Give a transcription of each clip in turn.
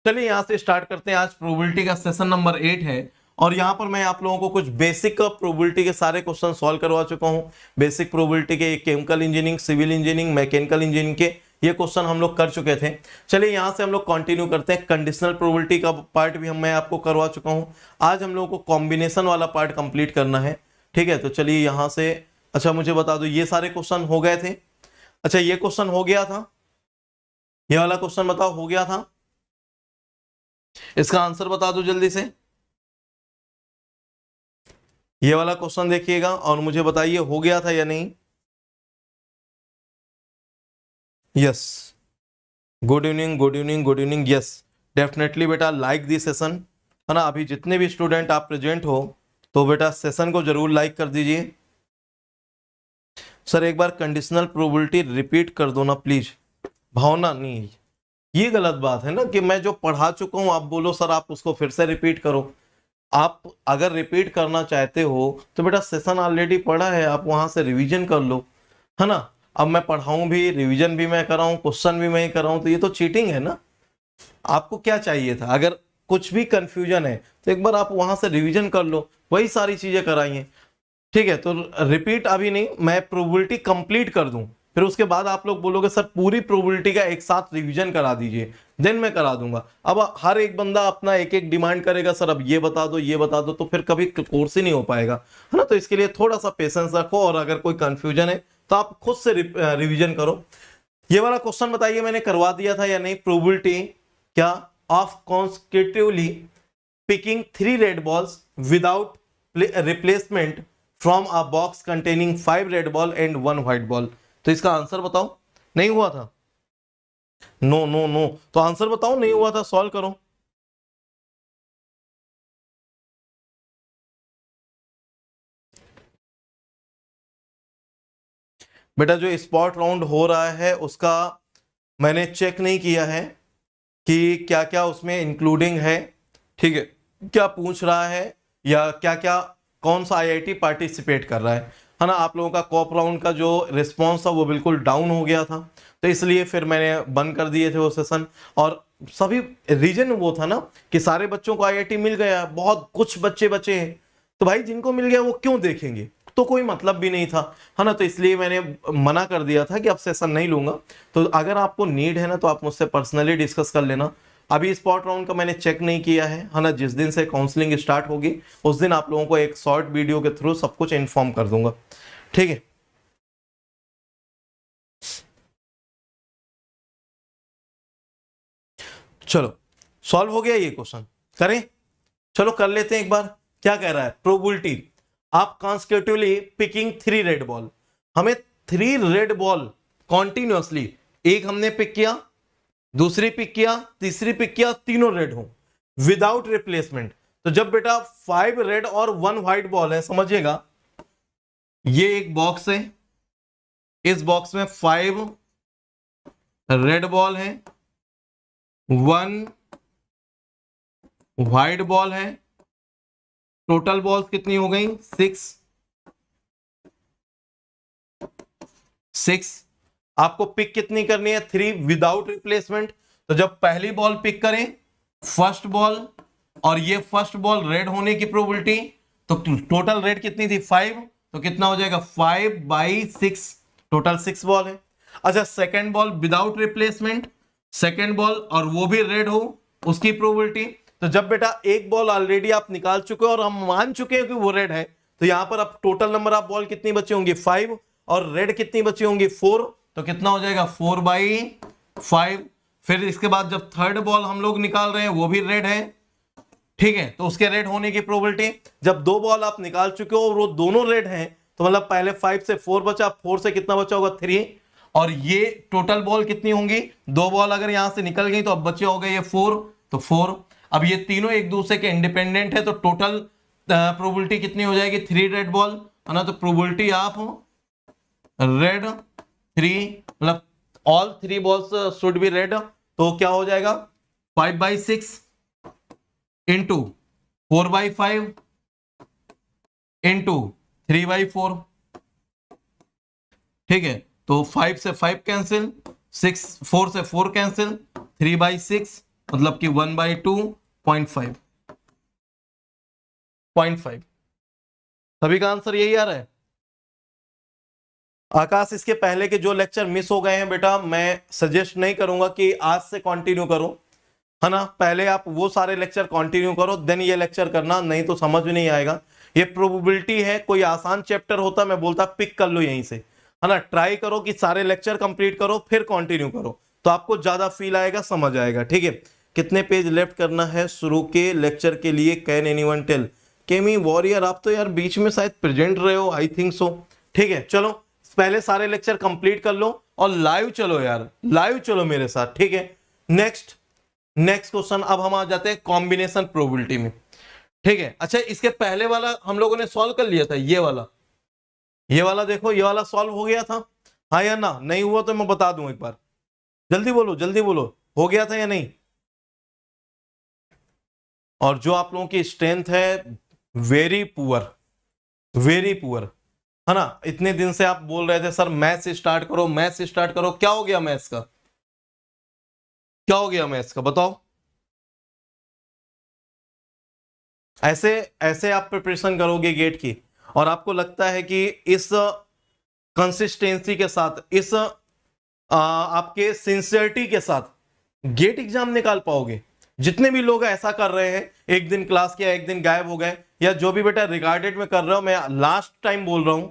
चलिए यहाँ से स्टार्ट करते हैं। आज प्रोबेबिलिटी का सेशन नंबर 8 है और यहाँ पर मैं आप लोगों को कुछ बेसिक प्रोबेबिलिटी के सारे क्वेश्चन सॉल्व करवा चुका हूँ। बेसिक प्रोबेबिलिटी के chemical engineering, civil engineering, mechanical engineering के ये क्वेश्चन हम लोग कर चुके थे। चलिए यहाँ से हम लोग कंटिन्यू करते हैं। कंडीशनल प्रोबेबिलिटी का पार्ट भी मैं आपको करवा चुका हूँ। आज हम लोगों को कॉम्बिनेशन वाला पार्ट कंप्लीट करना है। ठीक है, तो चलिए यहाँ से, अच्छा मुझे बता दो ये सारे क्वेश्चन हो गए थे? अच्छा ये क्वेश्चन हो गया था, ये वाला क्वेश्चन बताओ हो गया था? इसका आंसर बता दो जल्दी से। ये वाला क्वेश्चन देखिएगा और मुझे बताइए हो गया था या नहीं। Yes, good evening, good evening, good evening. Yes definitely बेटा, लाइक दी सेशन, है ना। अभी जितने भी स्टूडेंट आप प्रेजेंट हो तो बेटा सेशन को जरूर लाइक कर दीजिए। सर एक बार कंडीशनल प्रोबेबिलिटी रिपीट कर दो ना प्लीज। भावना नहीं, ये गलत बात है ना कि मैं जो पढ़ा चुका हूं आप बोलो सर आप उसको फिर से रिपीट करो। आप अगर रिपीट करना चाहते हो तो बेटा सेशन ऑलरेडी पढ़ा है, आप वहां से रिवीजन कर लो, है ना। अब मैं पढ़ाऊं भी, रिवीजन भी मैं कराऊं, क्वेश्चन भी मैं कराऊं, तो ये तो चीटिंग है ना। आपको क्या चाहिए था? अगर कुछ भी कंफ्यूजन है तो एक बार आप वहां से रिवीजन कर लो, वही सारी चीजें कराइए। ठीक है, तो रिपीट अभी नहीं, मैं प्रोबेबिलिटी कंप्लीट कर दूं, फिर उसके बाद आप लोग बोलोगे सर पूरी प्रोबेबिलिटी का एक साथ रिवीजन करा दीजिए, देन मैं करा दूंगा। अब हर एक बंदा अपना एक एक डिमांड करेगा, सर अब ये बता दो, ये बता दो, तो फिर कभी कोर्स ही नहीं हो पाएगा, है ना। तो इसके लिए थोड़ा सा पेशेंस रखो और अगर कोई कंफ्यूजन है तो आप खुद से रिवीजन करो। ये वाला क्वेश्चन बताइए मैंने करवा दिया था या नहीं? प्रोबेबिलिटी क्या of consecutively picking 3 red balls without replacement from a box containing 5 red ball and 1 white ball. तो इसका आंसर बताओ। नहीं हुआ था? नो नो नो, तो आंसर बताओ। नहीं हुआ था, सॉल्व करो। बेटा जो स्पॉट राउंड हो रहा है उसका मैंने चेक नहीं किया है कि क्या क्या उसमें इंक्लूडिंग है। ठीक है, क्या पूछ रहा है या क्या क्या, कौन सा आईआईटी पार्टिसिपेट कर रहा है ना। आप लोगों का कॉप राउंड का जो रिस्पांस था वो बिल्कुल डाउन हो गया था, तो इसलिए फिर मैंने बंद कर दिए थे वो सेशन। और सभी रीजन वो था ना कि सारे बच्चों को आईआईटी मिल गया, बहुत कुछ बच्चे बचे हैं, तो भाई जिनको मिल गया वो क्यों देखेंगे, तो कोई मतलब भी नहीं था, है ना। तो इसलिए मैंने मना कर दिया था कि अब सेशन नहीं लूंगा। तो अगर आपको नीड है ना तो आप मुझसे पर्सनली डिस्कस कर लेना। अभी स्पॉट राउंड का मैंने चेक नहीं किया है ना। जिस दिन से काउंसलिंग स्टार्ट होगी उस दिन आप लोगों को एक शॉर्ट वीडियो के थ्रू सब कुछ इन्फॉर्म कर दूंगा। ठीक है, चलो सॉल्व हो गया ये क्वेश्चन, करें? चलो कर लेते हैं एक बार। क्या कह रहा है? प्रोबेबिलिटी आप कॉन्सेक्यूटिवली पिकिंग 3 रेड बॉल, हमें 3 रेड बॉल कॉन्टिन्यूअसली, एक हमने पिक किया, दूसरी पिक किया, तीसरी पिक किया, तीनों रेड हो विदाउट रिप्लेसमेंट। तो जब बेटा 5 रेड और 1 व्हाइट बॉल है, समझिएगा ये एक बॉक्स है, इस बॉक्स में 5 रेड बॉल है, 1 व्हाइट बॉल है, टोटल बॉल्स कितनी हो गई? 6। आपको पिक कितनी करनी है? 3 विदाउट रिप्लेसमेंट। तो जब पहली बॉल पिक करें, फर्स्ट बॉल, और ये फर्स्ट बॉल रेड होने की प्रोबेबिलिटी, तो टोटल रेड कितनी थी? 5, तो कितना हो जाएगा? 5/6, टोटल 6 बॉल है। अच्छा second ball without replacement, second ball और वो भी रेड हो, उसकी प्रोबेबिलिटी, तो जब बेटा एक बॉल ऑलरेडी आप निकाल चुके हो और हम मान चुके हैं कि वो रेड है, तो यहां पर अब टोटल नंबर ऑफ बॉल कितनी बची होंगी? 5, और रेड कितनी बची होंगी? 4, तो कितना हो जाएगा? 4/5। फिर इसके बाद जब थर्ड बॉल हम लोग निकाल रहे हैं वो भी रेड है, ठीक है, तो उसके रेड होने की प्रोबेबिलिटी, जब 2 बॉल आप निकाल चुके हो और वो दोनों रेड हैं, तो मतलब पहले 5 से 4 बचा, 4 से कितना बचा होगा? 3, और ये टोटल बॉल कितनी होंगी? 2 बॉल अगर यहां से निकल गई तो अब बचे हो गए ये 4, तो 4। अब ये तीनों एक दूसरे के इंडिपेंडेंट है, तो टोटल प्रोबेबिलिटी कितनी हो जाएगी? 3 रेड बॉल, है ना। तो प्रोबेबिलिटी ऑफ रेड 3, मतलब all 3 balls should be red, तो क्या हो जाएगा? 5/6 इंटू 4/5 इंटू 3/4। ठीक है, तो 5 से 5 कैंसिल, 4 से 4 कैंसिल, 3/6 मतलब कि 1/2 0.5 सभी का आंसर यही आ रहा है। आकाश, इसके पहले के जो लेक्चर मिस हो गए हैं बेटा, मैं सजेस्ट नहीं करूंगा कि आज से कंटिन्यू करो, है ना। पहले आप वो सारे लेक्चर कंटिन्यू करो, देन ये लेक्चर करना, नहीं तो समझ में नहीं आएगा। ये प्रोबेबिलिटी है, कोई आसान चैप्टर होता मैं बोलता पिक कर लो यहीं से, है ना। ट्राई करो कि सारे लेक्चर कंप्लीट करो फिर कंटिन्यू करो, तो आपको ज्यादा फील आएगा, समझ आएगा, ठीक है। कितने पेज लेफ्ट करना है शुरू के लेक्चर के लिए, कैन एनीवन टेल। केमी वॉरियर, आप तो यार बीच में शायद प्रेजेंट रहे हो, आई थिंक सो। ठीक है, चलो पहले सारे लेक्चर कंप्लीट कर लो और लाइव चलो यार, लाइव चलो मेरे साथ, ठीक है। नेक्स्ट क्वेश्चन, अब हम आ जाते हैं कॉम्बिनेशन प्रोबेबिलिटी में, ठीक है। अच्छा, इसके पहले वाला हम लोगों ने सॉल्व कर लिया था, ये वाला देखो, ये वाला सॉल्व हो गया था, हाँ या ना। नहीं हुआ तो मैं बता दूं एक बार, जल्दी बोलो, हो गया था या नहीं। और जो आप लोगों की स्ट्रेंथ है वेरी पुअर, है ना। इतने दिन से आप बोल रहे थे सर मैथ्स स्टार्ट करो, क्या हो गया मैथ्स का, बताओ। ऐसे आप प्रिपरेशन करोगे गेट की, और आपको लगता है कि इस कंसिस्टेंसी के साथ, इस आपके सिंसियरिटी के साथ गेट एग्जाम निकाल पाओगे। जितने भी लोग ऐसा कर रहे हैं, एक दिन क्लास किया एक दिन गायब हो गए, या जो भी बेटा रिगार्डेड में कर रहे हो, मैं लास्ट टाइम बोल रहा हूं,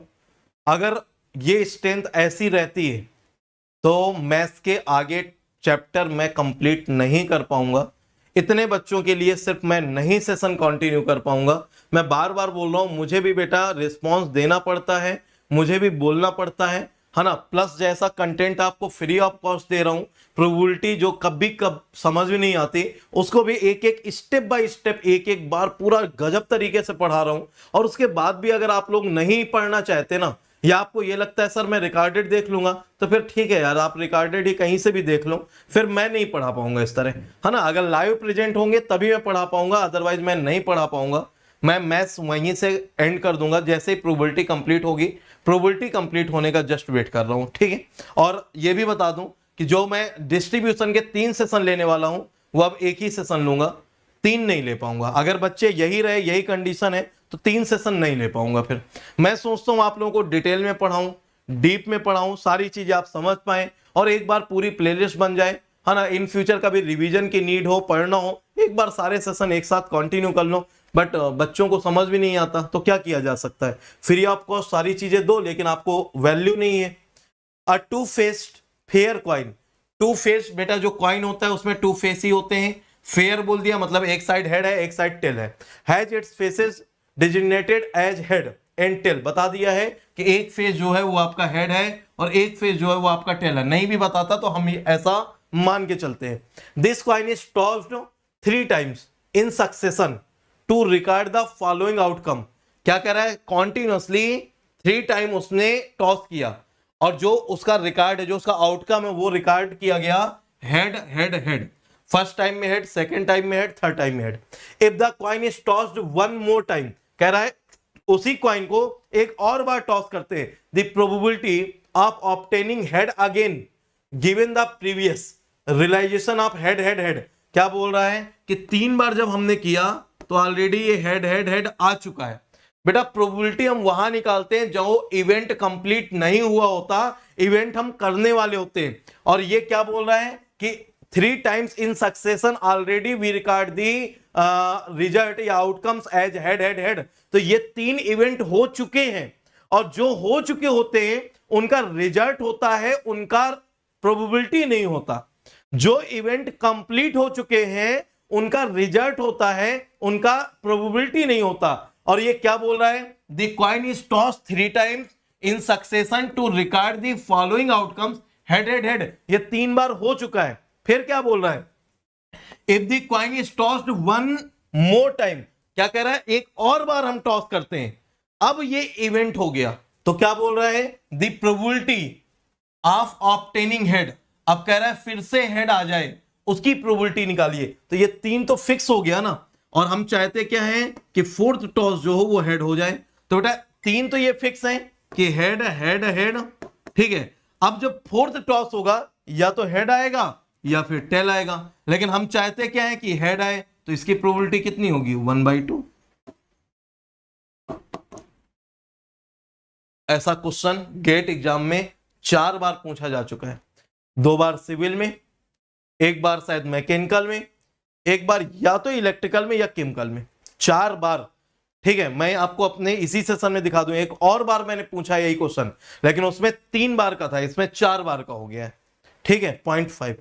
अगर ये स्ट्रेंथ ऐसी रहती है तो मैथ्स के आगे चैप्टर मैं कंप्लीट नहीं कर पाऊंगा। इतने बच्चों के लिए सिर्फ मैं नहीं सेशन कंटिन्यू कर पाऊंगा। मैं बार बार बोल रहा हूं, मुझे भी बेटा रिस्पांस देना पड़ता है, मुझे भी बोलना पड़ता है ना। प्लस जैसा कंटेंट आपको फ्री ऑफ कॉस्ट दे रहा हूं, प्रोबेबिलिटी जो कब समझ में नहीं आती उसको भी एक स्टेप बाय स्टेप, एक बार पूरा गजब तरीके से पढ़ा रहा हूं। और उसके बाद भी अगर आप लोग नहीं पढ़ना चाहते ना, या आपको ये लगता है सर मैं रिकॉर्डेड देख लूंगा, तो फिर ठीक है यार, आप रिकॉर्डेड ही कहीं से भी देख लो, फिर मैं नहीं पढ़ा पाऊंगा इस तरह, है ना। अगर लाइव प्रेजेंट होंगे तभी मैं पढ़ा पाऊंगा, अदरवाइज मैं नहीं पढ़ा पाऊंगा। मैं मैथ्स वहीं से एंड कर दूंगा जैसे ही प्रोबेबिलिटी कंप्लीट होगी। प्रोबेबिलिटी कंप्लीट होने का जस्ट वेट कर रहा हूं, ठीक है। और ये भी बता दूं कि जो मैं डिस्ट्रीब्यूशन के 3 सेशन लेने वाला हूं, वो अब एक ही सेशन लूंगा, 3 नहीं ले पाऊंगा। अगर बच्चे यही रहे, यही कंडीशन है, तो 3 सेशन नहीं ले पाऊंगा। फिर मैं सोचता हूं आप लोगों को डिटेल में पढ़ाऊं, डीप में पढ़ाऊं, सारी चीजें आप समझ पाए, और एक बार पूरी प्लेलिस्ट बन जाए, है ना। इन फ्यूचर कभी रिवीजन की नीड हो, पढ़ना हो, एक बार सारे सेशन एक साथ कंटिन्यू कर लो। बट बच्चों को समझ भी नहीं आता तो क्या किया जा सकता है, फ्री ऑफ कॉस्ट सारी चीजें दो, लेकिन आपको वैल्यू नहीं है। A two faced fair coin, two face बेटा जो कॉइन होता है उसमें 2 फेस ही होते हैं। फेयर बोल दिया मतलब एक साइड हेड है एक साइड टेल है। Has its faces designated as head and tail, बता दिया है कि एक फेस जो है वो आपका हेड है और एक फेस जो है वो आपका टेल है। नहीं भी बताता तो हम ऐसा मान के चलते हैं। This coin is tossed 3 times in succession to record the following outcome. क्या कह रहा है, कॉन्टिन्यूअसली 3 टाइम उसने टॉस किया, और जो उसका रिकॉर्ड है, जो उसका आउटकम है, वो रिकॉर्ड किया गया head head head. First time में हेड, सेकंड टाइम में हेड, थर्ड टाइम में head. If the coin is tossed 1 more time, कह रहा है उसी कॉइन को एक और बार टॉस करते हैं, the probability of obtaining head again given the previous realisation of head head head. क्या बोल रहा है कि 3 बार जब हमने किया तो ऑलरेडी ये हेड हेड हेड आ चुका है। बेटा प्रोबेबिलिटी हम वहां निकालते हैं जो इवेंट कंप्लीट नहीं हुआ होता, इवेंट हम करने वाले होते हैं। और ये क्या बोल रहा है कि 3 times in succession already we record the result या outcomes as head head head. तो ये 3 इवेंट हो चुके हैं, और जो हो चुके होते हैं उनका रिजल्ट होता है, उनका प्रोबेबिलिटी नहीं होता। जो इवेंट कंप्लीट हो चुके हैं उनका रिजल्ट होता है, उनका प्रोबेबिलिटी नहीं होता। और ये क्या बोल रहा है, the coin is tossed 3 times in succession to record the following outcomes head head head. ये 3 बार हो चुका है। फिर क्या बोल रहा है, if the coin is tossed 1 more time, क्या कह रहा है, एक और बार हम टॉस करते हैं, अब ये इवेंट हो गया, तो क्या बोल रहा है, the probability of obtaining head. अब कह रहा है फिर से हेड आ जाए, उसकी प्रोबेबिलिटी निकालिए। तो ये 3 तो फिक्स हो गया ना, और हम चाहते क्या है कि 4th टॉस जो हो वो हेड हो जाए। तो बेटा 3 तो ये फिक्स है कि हेड हेड हेड, ठीक है। अब जब 4th टॉस होगा या तो हेड आएगा या फिर टेल आएगा, लेकिन हम चाहते क्या है कि हेड आए, तो इसकी प्रोबेबिलिटी कितनी होगी 1/2। ऐसा क्वेश्चन गेट एग्जाम में 4 बार पूछा जा चुका है, 2 बार सिविल में, 1 बार शायद मैकेनिकल में, 1 बार या तो इलेक्ट्रिकल में या केमिकल में, 4 बार। ठीक है, मैं आपको अपने इसी सेशन में दिखा दूं, एक और बार मैंने पूछा यही क्वेश्चन, लेकिन उसमें 3 बार का था, इसमें 4 बार का हो गया है। ठीक है, 0.5।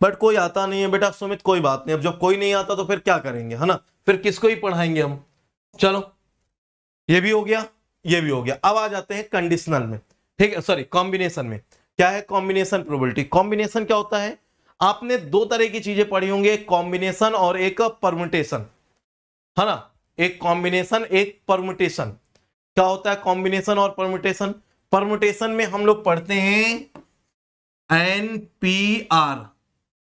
बट कोई आता नहीं है बेटा सुमित, कोई बात नहीं, अब जब कोई नहीं आता तो फिर क्या करेंगे, है ना, फिर किसको ही पढ़ाएंगे हम। चलो, ये भी हो गया, ये भी हो गया। अब आ जाते हैं कंडीशनल में। ठीक है, सॉरी, कॉम्बिनेशन में। क्या है कॉम्बिनेशन प्रोबेबिलिटी? कॉम्बिनेशन क्या होता है? आपने 2 तरह की चीजें पढ़ी होंगी, एक कॉम्बिनेशन और एक परम्यूटेशन, है ना। एक कॉम्बिनेशन, एक परम्यूटेशन। क्या होता है कॉम्बिनेशन और परम्यूटेशन? परम्यूटेशन में हम लोग पढ़ते हैं NPR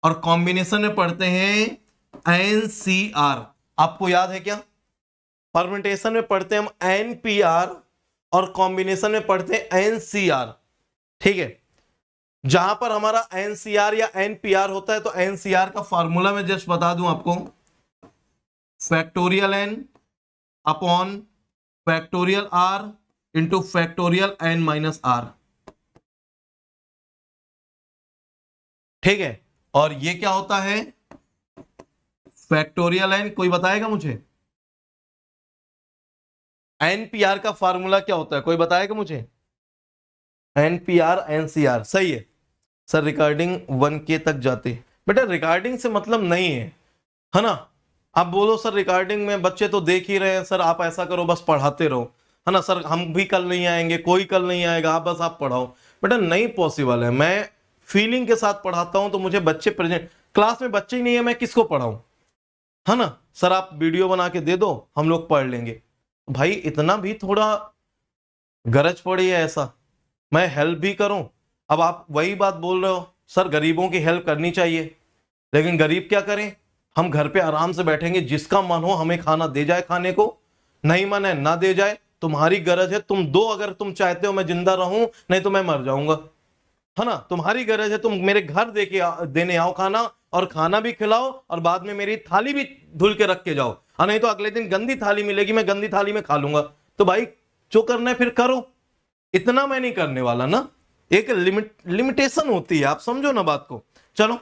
और कॉम्बिनेशन में पढ़ते हैं NCR। आपको याद है क्या? परम्यूटेशन में पढ़ते हैं हम NPR और कॉम्बिनेशन में पढ़ते हैं NCR। ठीक है, जहां पर हमारा NCR या NPR होता है, तो NCR का फॉर्मूला मैं जस्ट बता दूं आपको, factorial N upon factorial R into factorial N-R। ठीक है, और ये क्या होता है फैक्टोरियल N? कोई बताएगा मुझे? NPR का फॉर्मूला क्या होता है, कोई बताएगा मुझे? NPR NCR, सही है सर। रिकॉर्डिंग 1K तक जाती बेटा, रिकॉर्डिंग से मतलब नहीं है ना। आप बोलो सर रिकॉर्डिंग में बच्चे तो देख ही रहे हैं सर, आप ऐसा करो बस पढ़ाते रहो, है ना सर, हम भी कल नहीं आएंगे, कोई कल नहीं आएगा, आप बस आप पढ़ाओ। बेटा नहीं पॉसिबल है, मैं फीलिंग के साथ पढ़ाता हूं, तो मुझे बच्चे प्रेजेंट, क्लास में बच्चे ही नहीं है, मैं किसको पढ़ाऊं, है ना। सर आप वीडियो बना के दे दो, हम लोग पढ़ लेंगे। भाई इतना भी थोड़ा गरज पड़ी है ऐसा, मैं हेल्प भी करूं। अब आप वही बात बोल रहे हो सर गरीबों की हेल्प करनी चाहिए, लेकिन गरीब क्या करें, हम घर पे आराम से बैठेंगे, जिसका मन हो हमें खाना दे जाए खाने को, नहीं मन है ना दे जाए, तुम्हारी गरज है, तुम दो, अगर तुम चाहते हो मैं जिंदा रहूं, नहीं तो मैं मर जाऊंगा, है ना। तुम्हारी गरज है, तुम मेरे घर देने आओ खाना, और खाना भी खिलाओ, और बाद में मेरी थाली भी धुल के रख के जाओ, नहीं तो अगले दिन गंदी थाली मिलेगी, मैं गंदी थाली में खा लूंगा। तो भाई जो करना है फिर करो, इतना मैं नहीं करने वाला ना, एक लिमिटेशन होती है, आप समझो ना बात को। चलो,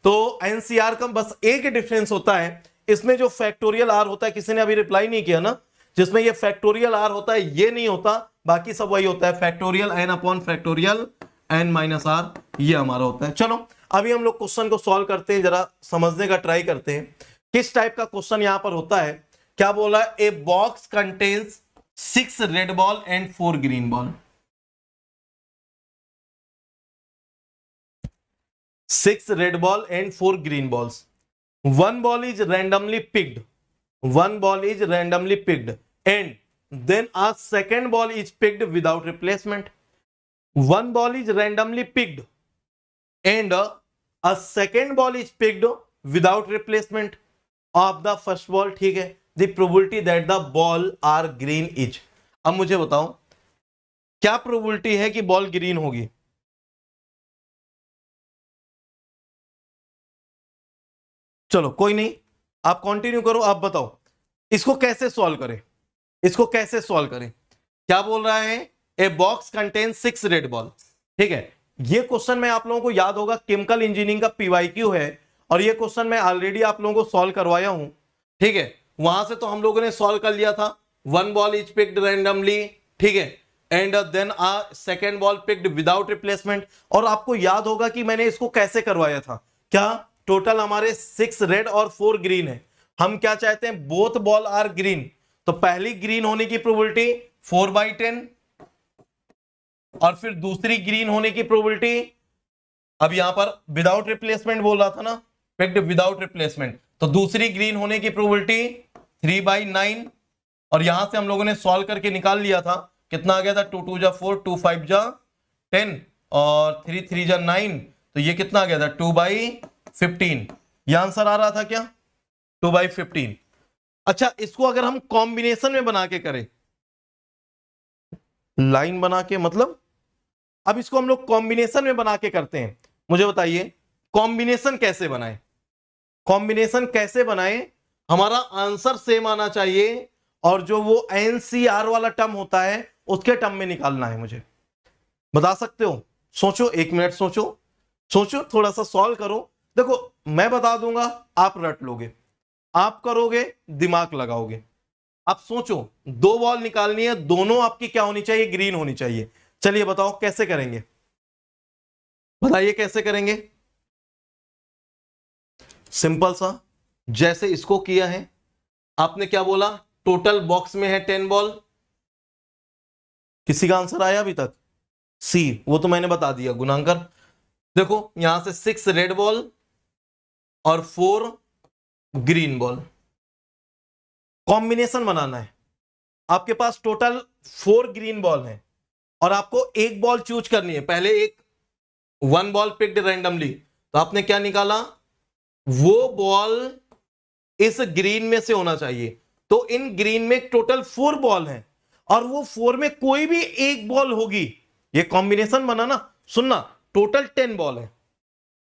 तो एनसीआर का बस एक डिफरेंस होता है, इसमें जो फैक्टोरियल आर होता है, किसी ने अभी रिप्लाई नहीं किया ना, जिसमें ये फैक्टोरियल आर होता है ये नहीं होता, बाकी सब वही होता है, factorial n upon factorial n minus r, ये हमारा होता है। चलो अभी हम लोग क्वेश्चन को सॉल्व करते हैं, जरा समझने का ट्राई करते हैं किस टाइप का क्वेश्चन यहां पर होता है। क्या बोला? ए box contains 6 red ball and 4 green ball. 6 red ball and 4 green balls. One ball is randomly picked. One ball is randomly picked, and then a second ball is picked without replacement. One ball is randomly picked, and a second ball is picked without replacement of the first ball. ठीक है? The probability that the ball are green is. अब मुझे बताओ क्या probability है कि ball green होगी? चलो कोई नहीं, आप कंटिन्यू करो, आप बताओ इसको कैसे सॉल्व करें, इसको कैसे सॉल्व करें। क्या बोल रहा है? A box contain 6 red ball. ठीक है, ये क्वेश्चन में आप लोगों को याद होगा केमिकल इंजीनियरिंग का पीवाईक्यू है, और ये क्वेश्चन मैं ऑलरेडी आप लोगों को सॉल्व करवाया हूं। ठीक है, वहां से तो हम लोगों ने सॉल्व कर लिया था। One ball is picked randomly, ठीक है, and then a second ball picked without replacement. और आपको याद होगा कि मैंने इसको कैसे करवाया था। क्या? टोटल हमारे 6 रेड और 4 ग्रीन है, हम क्या चाहते हैं? बोथ बॉल आर ग्रीन, तो पहली ग्रीन होने की प्रोबेबिलिटी 4/10, और फिर दूसरी ग्रीन होने की प्रोबेबिलिटी, अब यहां पर विदाउट रिप्लेसमेंट बोल रहा था ना, पिक्ड विदाउट रिप्लेसमेंट, तो दूसरी ग्रीन होने की प्रोबेबिलिटी 3/9, और यहां से हम लोगों ने सॉल्व करके निकाल लिया था, कितना आ गया था? 2 2 जा 4, 2 5 जा 10, और 3 3 जा 9, तो ये कितना आ गया था? 2/15। ये आंसर आ रहा था क्या? 2/15। अच्छा, इसको अगर हम कॉम्बिनेशन में बना के करें, लाइन बना के, मतलब अब इसको हम लोग कॉम्बिनेशन में बना के करते हैं, मुझे बताइए कॉम्बिनेशन कैसे बनाए, कॉम्बिनेशन कैसे बनाए, हमारा आंसर सेम आना चाहिए और जो वो एनसीआर वाला टर्म होता है उसके टर्म में निकालना है। मुझे बता सकते हो? सोचो, 1 मिनट सोचो, सोचो, थोड़ा सा सॉल्व करो। देखो मैं बता दूंगा, आप रट लोगे, आप करोगे, दिमाग लगाओगे। आप सोचो, 2 बॉल निकालनी है, दोनों आपकी क्या होनी चाहिए? ग्रीन होनी चाहिए। चलिए बताओ कैसे करेंगे, बताइए कैसे करेंगे। सिंपल सा, जैसे इसको किया है, आपने क्या बोला? टोटल बॉक्स में है 10 बॉल। किसी का आंसर आया अभी तक? सी, वो तो मैंने बता दिया, गुणांकर। देखो यहां से 6 रेड बॉल और 4 ग्रीन बॉल, कॉम्बिनेशन बनाना है। आपके पास टोटल 4 ग्रीन बॉल है और आपको एक बॉल चूज करनी है। पहले एक 1 बॉल पिक्ड रैंडमली, तो आपने क्या निकाला? वो बॉल इस ग्रीन में से होना चाहिए। तो इन ग्रीन में टोटल 4 बॉल हैं और वो 4 में कोई भी एक बॉल होगी। ये कॉम्बिनेशन बना ना, सुनना, टोटल 10 बॉल है,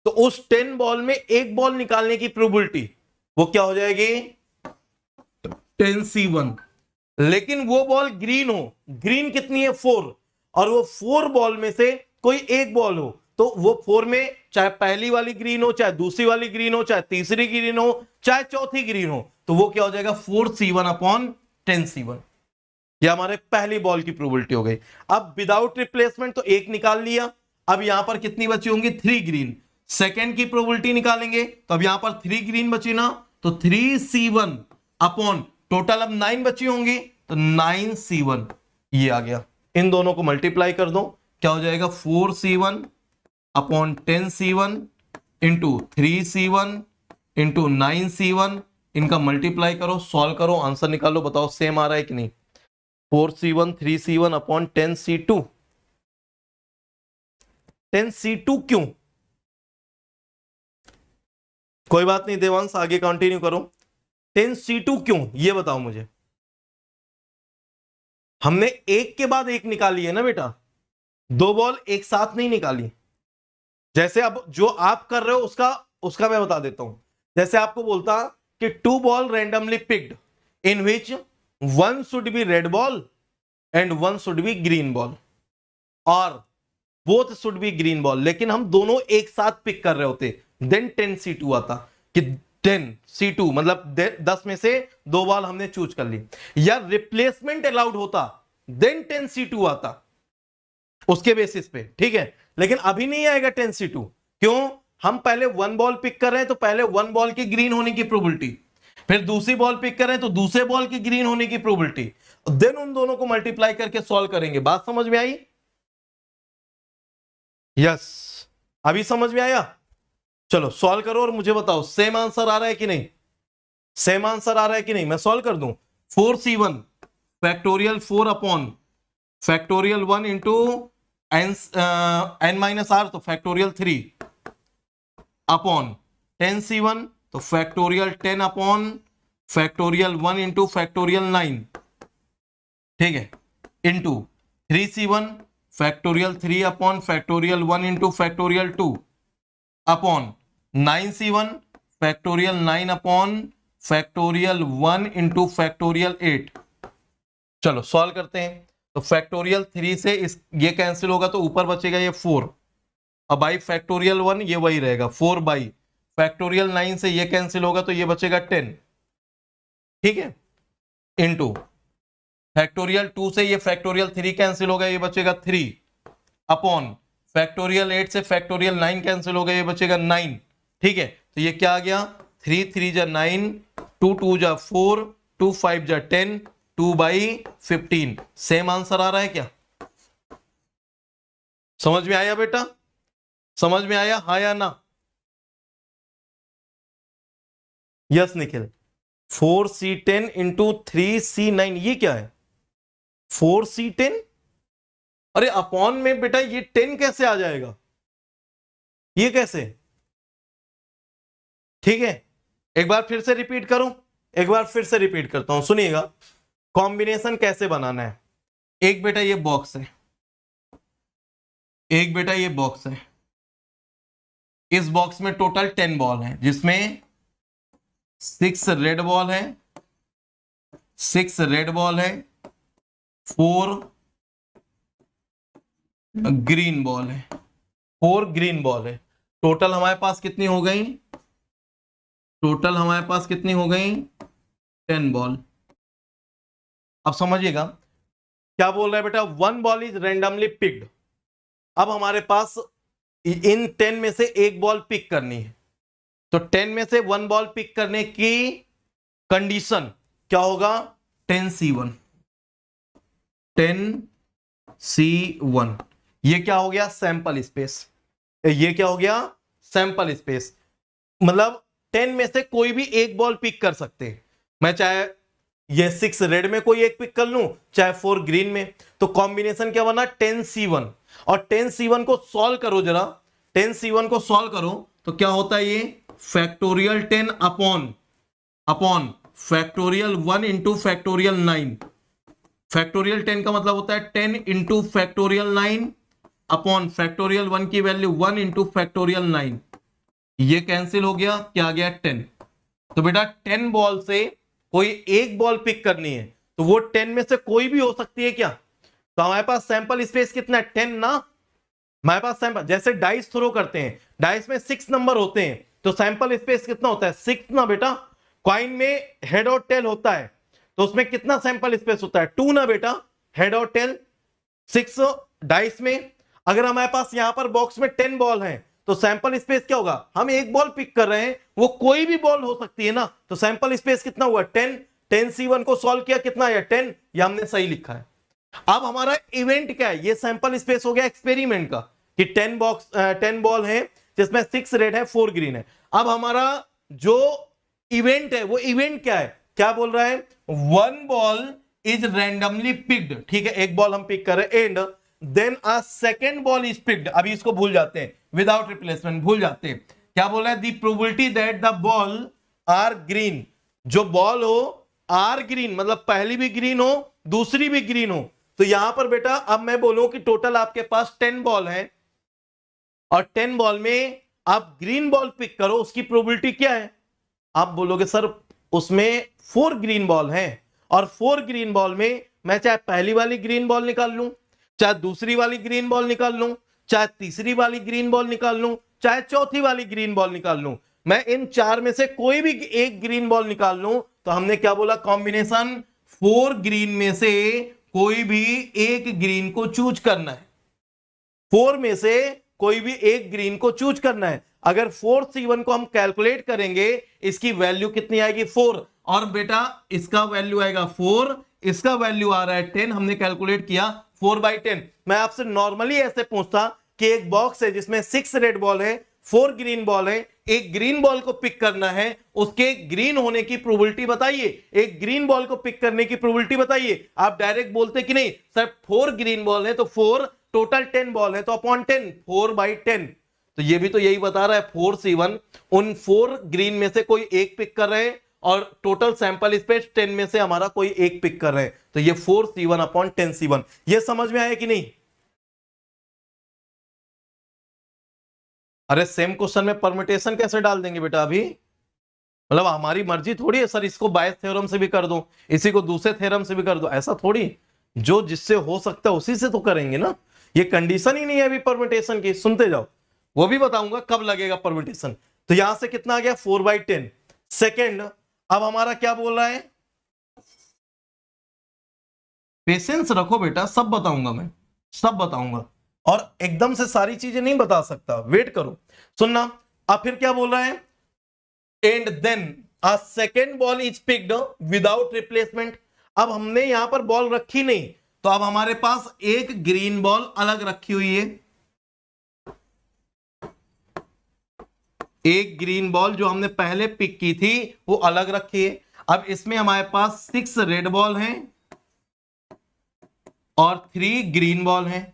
तो उस 10 बॉल में एक बॉल निकालने की प्रोबेबिलिटी वो क्या हो जाएगी? 10C1। लेकिन वो बॉल ग्रीन हो, ग्रीन कितनी है? 4, और वो 4 बॉल में से कोई एक बॉल हो, तो वो 4 में चाहे पहली वाली ग्रीन हो, चाहे दूसरी वाली ग्रीन हो, चाहे तीसरी ग्रीन हो, चाहे चौथी ग्रीन हो, तो वो क्या हो जाएगा? 4C1 upon 10C1। ये हमारे पहली बॉल की प्रोबेबिलिटी हो गई। अब विदाउट रिप्लेसमेंट तो एक निकाल लिया, अब यहां पर कितनी बची होंगी? 3 ग्रीन। सेकेंड की प्रोबेबिलिटी निकालेंगे तो अब यहां पर 3 ग्रीन बची ना, तो 3C1 अपॉन टोटल अब 9 बची होंगी, तो 9C1 ये आ गया। इन दोनों को मल्टीप्लाई कर दो, क्या हो जाएगा? 4C1 upon 10C1 into 3C1 into 9C1। इनका मल्टीप्लाई करो, सॉल्व करो, आंसर निकालो, बताओ सेम आ रहा है कि नहीं? 4C1 3C1 upon 10C2। 10C2 क्यों? कोई बात नहीं देवांश, आगे कंटिन्यू करो। 10C2 क्यों, ये बताओ मुझे। हमने एक के बाद एक निकाली है ना बेटा, 2 बॉल एक साथ नहीं निकाली। जैसे अब जो आप कर रहे हो उसका मैं बता देता हूं। जैसे आपको बोलता कि 2 ball randomly picked in which 1 should be red ball and 1 should be green ball, और both should be green ball, लेकिन हम दोनों एक साथ पिक कर रहे होते, देन 10C2 आता कि 10C2 मतलब 10 में से 2 बॉल हमने चूज कर ली, या रिप्लेसमेंट अलाउड होता देन 10C2 आता उसके बेसिस पे, ठीक है। लेकिन अभी नहीं आएगा 10C2, क्यों? हम पहले 1 बॉल पिक कर रहे हैं, तो पहले 1 बॉल की ग्रीन होने की प्रोबेबिलिटी, फिर दूसरी बॉल पिक कर रहे हैं तो दूसरे बॉल की ग्रीन होने की प्रोबेबिलिटी, देन उन दोनों को मल्टीप्लाई करके सॉल्व करेंगे। बात समझ में आई? यस, अभी समझ में आया? चलो सॉल्व करो और मुझे बताओ सेम आंसर आ रहा है कि नहीं, सेम आंसर आ रहा है कि नहीं। मैं सॉल्व कर दूं। 4C1 factorial 4 upon factorial 1 into n minus r, तो फैक्टोरियल 3 अपॉन 10C1, तो factorial 10 upon factorial 1 into factorial 9, ठीक है, into 3C1 factorial 3 upon factorial 1 into factorial 2 upon 9C1 factorial 9 upon factorial 1 into factorial 8। चलो solve करते हैं। तो factorial 3 से ये कैंसिल होगा तो ऊपर बचेगा ये 4, अब बाई फैक्टोरियल 1 ये वही रहेगा 4 बाई फैक्टोरियल 9 से ये कैंसिल होगा तो ये बचेगा 10, ठीक है, इंटू फैक्टोरियल 2 से ये फैक्टोरियल 3 कैंसिल होगा, ये बचेगा 3 अपॉन फैक्टोरियल 8 से फैक्टोरियल 9 कैंसिल होगा, ये बचेगा 9, ठीक है। तो ये क्या आ गया? 3 3 जा 9, 2 2 जा 4, 2 5 जा 10, 2 बाई 15। सेम आंसर आ रहा है क्या? समझ में आया बेटा? समझ में आया, हाँ या ना? Yes Nikhil. 4C10 into 3C9, ये क्या है? 4C10, अरे अपॉन में बेटा ये 10 कैसे आ जाएगा? ये कैसे? ठीक है, एक बार फिर से रिपीट करूं, एक बार फिर से रिपीट करता हूं, सुनिएगा। कॉम्बिनेशन कैसे बनाना है। एक बेटा ये बॉक्स है, एक बेटा ये बॉक्स है, इस बॉक्स में टोटल 10 बॉल हैं, जिसमें 6 रेड बॉल है, 6 रेड बॉल है, 4 ग्रीन बॉल है, 4 ग्रीन बॉल है। टोटल हमारे पास कितनी हो गई? टोटल हमारे पास कितनी हो गई? 10 बॉल। अब समझिएगा क्या बोल रहा है बेटा, 1 बॉल इज रैंडमली पिक्ड। अब हमारे पास इन 10 में से एक बॉल पिक करनी है, तो 10 में से 1 बॉल पिक करने की कंडीशन क्या होगा? 10C1। 10C1 ये क्या हो गया? Sample space. ये क्या हो गया? Sample space. मतलब 10 में से कोई भी एक बॉल पिक कर सकते हैं। मैं चाहे ये 6 रेड में कोई एक पिक कर लूं, चाहे 4 ग्रीन में। तो कॉम्बिनेशन क्या बना? 10C1। और 10C1 को सॉल्व करो जरा, 10C1 को सॉल्व करो तो क्या होता है? ये factorial 10 upon factorial 1 into factorial 9। Factorial 10 का मतलब होता है 10 इंटू फैक्टोरियल 9 अपॉन फैक्टोरियल 1 की वैल्यू 1 इंटू फैक्टोरियल 9। ये कैंसिल हो गया, क्या आ गया? 10। तो बेटा 10 बॉल से कोई एक बॉल पिक करनी है, तो वो 10 में से कोई भी हो सकती है क्या? तो हमारे पास सैंपल स्पेस कितना है? 10 ना। हमारे पास सैंपल, जैसे डाइस थ्रो करते हैं, डाइस में 6 नंबर होते हैं, तो सैंपल स्पेस कितना होता है? 6 ना बेटा। कॉइन में हेड और टेल होता है, तो उसमें कितना सैंपल स्पेस होता है? 2 ना बेटा। हेड और टेल 6 डाइस में। अगर हमारे पास यहां पर बॉक्स में 10 बॉल है, तो सैंपल स्पेस क्या होगा? हम एक बॉल पिक कर रहे हैं, वो कोई भी बॉल हो सकती है ना, तो सैंपल स्पेस कितना हुआ? 10। 10C1 को सॉल्व किया, कितना आया? 10। ये हमने सही लिखा है। अब हमारा इवेंट क्या है? ये सैंपल स्पेस हो गया एक्सपेरिमेंट का, कि 10 बॉल है जिसमें 6 रेड है, 4 ग्रीन है। अब हमारा जो इवेंट है, वो इवेंट क्या है? क्या बोल रहा है? 1 बॉल इज रैंडमली पिक्ड। ठीक है, एक बॉल हम पिक कर रहे हैं, and then a second ball is picked. अभी इसको भूल जाते हैं, विदाउट रिप्लेसमेंट भूल जाते हैं। क्या बोल रहा है? The probability that the ball are green, जो बॉल हो आर ग्रीन, मतलब पहली भी ग्रीन हो, दूसरी भी ग्रीन हो। तो यहां पर बेटा अब मैं बोलूं कि टोटल आपके पास 10 बॉल है, और 10 बॉल में आप ग्रीन बॉल पिक करो, उसकी प्रोबेबिलिटी क्या है? आप बोलोगे सर उसमें 4 ग्रीन बॉल हैं, और 4 ग्रीन बॉल में मैं चाहे पहली वाली ग्रीन बॉल निकाल लूं, चाहे दूसरी वाली ग्रीन बॉल निकाल लूं, चाहे तीसरी वाली ग्रीन बॉल निकाल लूं, चाहे चौथी वाली ग्रीन बॉल निकाल लूं, मैं इन 4 में से कोई भी एक ग्रीन बॉल निकाल लूं, तो हमने क्या बोला? कॉम्बिनेशन 4 ग्रीन में से कोई भी एक ग्रीन को चूज करना है। 4 में से कोई भी एक ग्रीन को चूज करना है। अगर 4C1 को हम कैलकुलेट करेंगे, इसकी वैल्यू कितनी आएगी? 4। और बेटा इसका वैल्यू आएगा 4, इसका वैल्यू आ रहा है 10। हमने कैलकुलेट किया 4/10। मैं आपसे नॉर्मली ऐसे पूछता कि एक बॉक्स है जिसमें 6 रेड बॉल है, 4 ग्रीन बॉल है, एक ग्रीन बॉल को पिक करना है, उसके ग्रीन होने की प्रोबेबिलिटी बताइए। एक ग्रीन बॉल को पिक करने की प्रोबेबिलिटी बताइए। आप डायरेक्ट बोलते कि नहीं सर 4 ग्रीन बॉल है तो 4, टोटल 10 बॉल है तो अपॉन 10, 4/10। तो ये भी तो यही बता रहा है 4C1 उन 4 ग्रीन में से कोई एक पिक कर रहे हैं, और टोटल सैंपल स्पेस 10 में से हमारा कोई एक पिक कर रहे हैं, तो ये 4C1 अपॉन 10C1। ये समझ में आया कि नहीं? अरे सेम क्वेश्चन में परम्यूटेशन कैसे डाल देंगे बेटा? अभी मतलब हमारी मर्जी थोड़ी है सर, इसको बायस थ्योरम से भी कर दो, इसी को दूसरे थ्योरम से भी कर दो, ऐसा थोड़ी। जो जिससे हो सकता है उसी से तो करेंगे ना। ये कंडीशन ही नहीं है अभी परम्यूटेशन की, सुनते जाओ, वो भी बताऊंगा कब लगेगा परम्यूटेशन। तो यहां से कितना आ गया? 4/10। सेकेंड, अब हमारा क्या बोल रहा है? पेशेंस रखो बेटा, सब बताऊंगा मैं, सब बताऊंगा, और एकदम से सारी चीजें नहीं बता सकता, वेट करो, सुनना। अब फिर क्या बोल रहा है? And then a second ball is picked without replacement. अब हमने यहां पर बॉल रखी नहीं, तो अब हमारे पास एक ग्रीन बॉल अलग रखी हुई है, एक ग्रीन बॉल जो हमने पहले पिक की थी वो अलग रखी है। अब इसमें हमारे पास 6 रेड बॉल हैं और 3 ग्रीन बॉल हैं,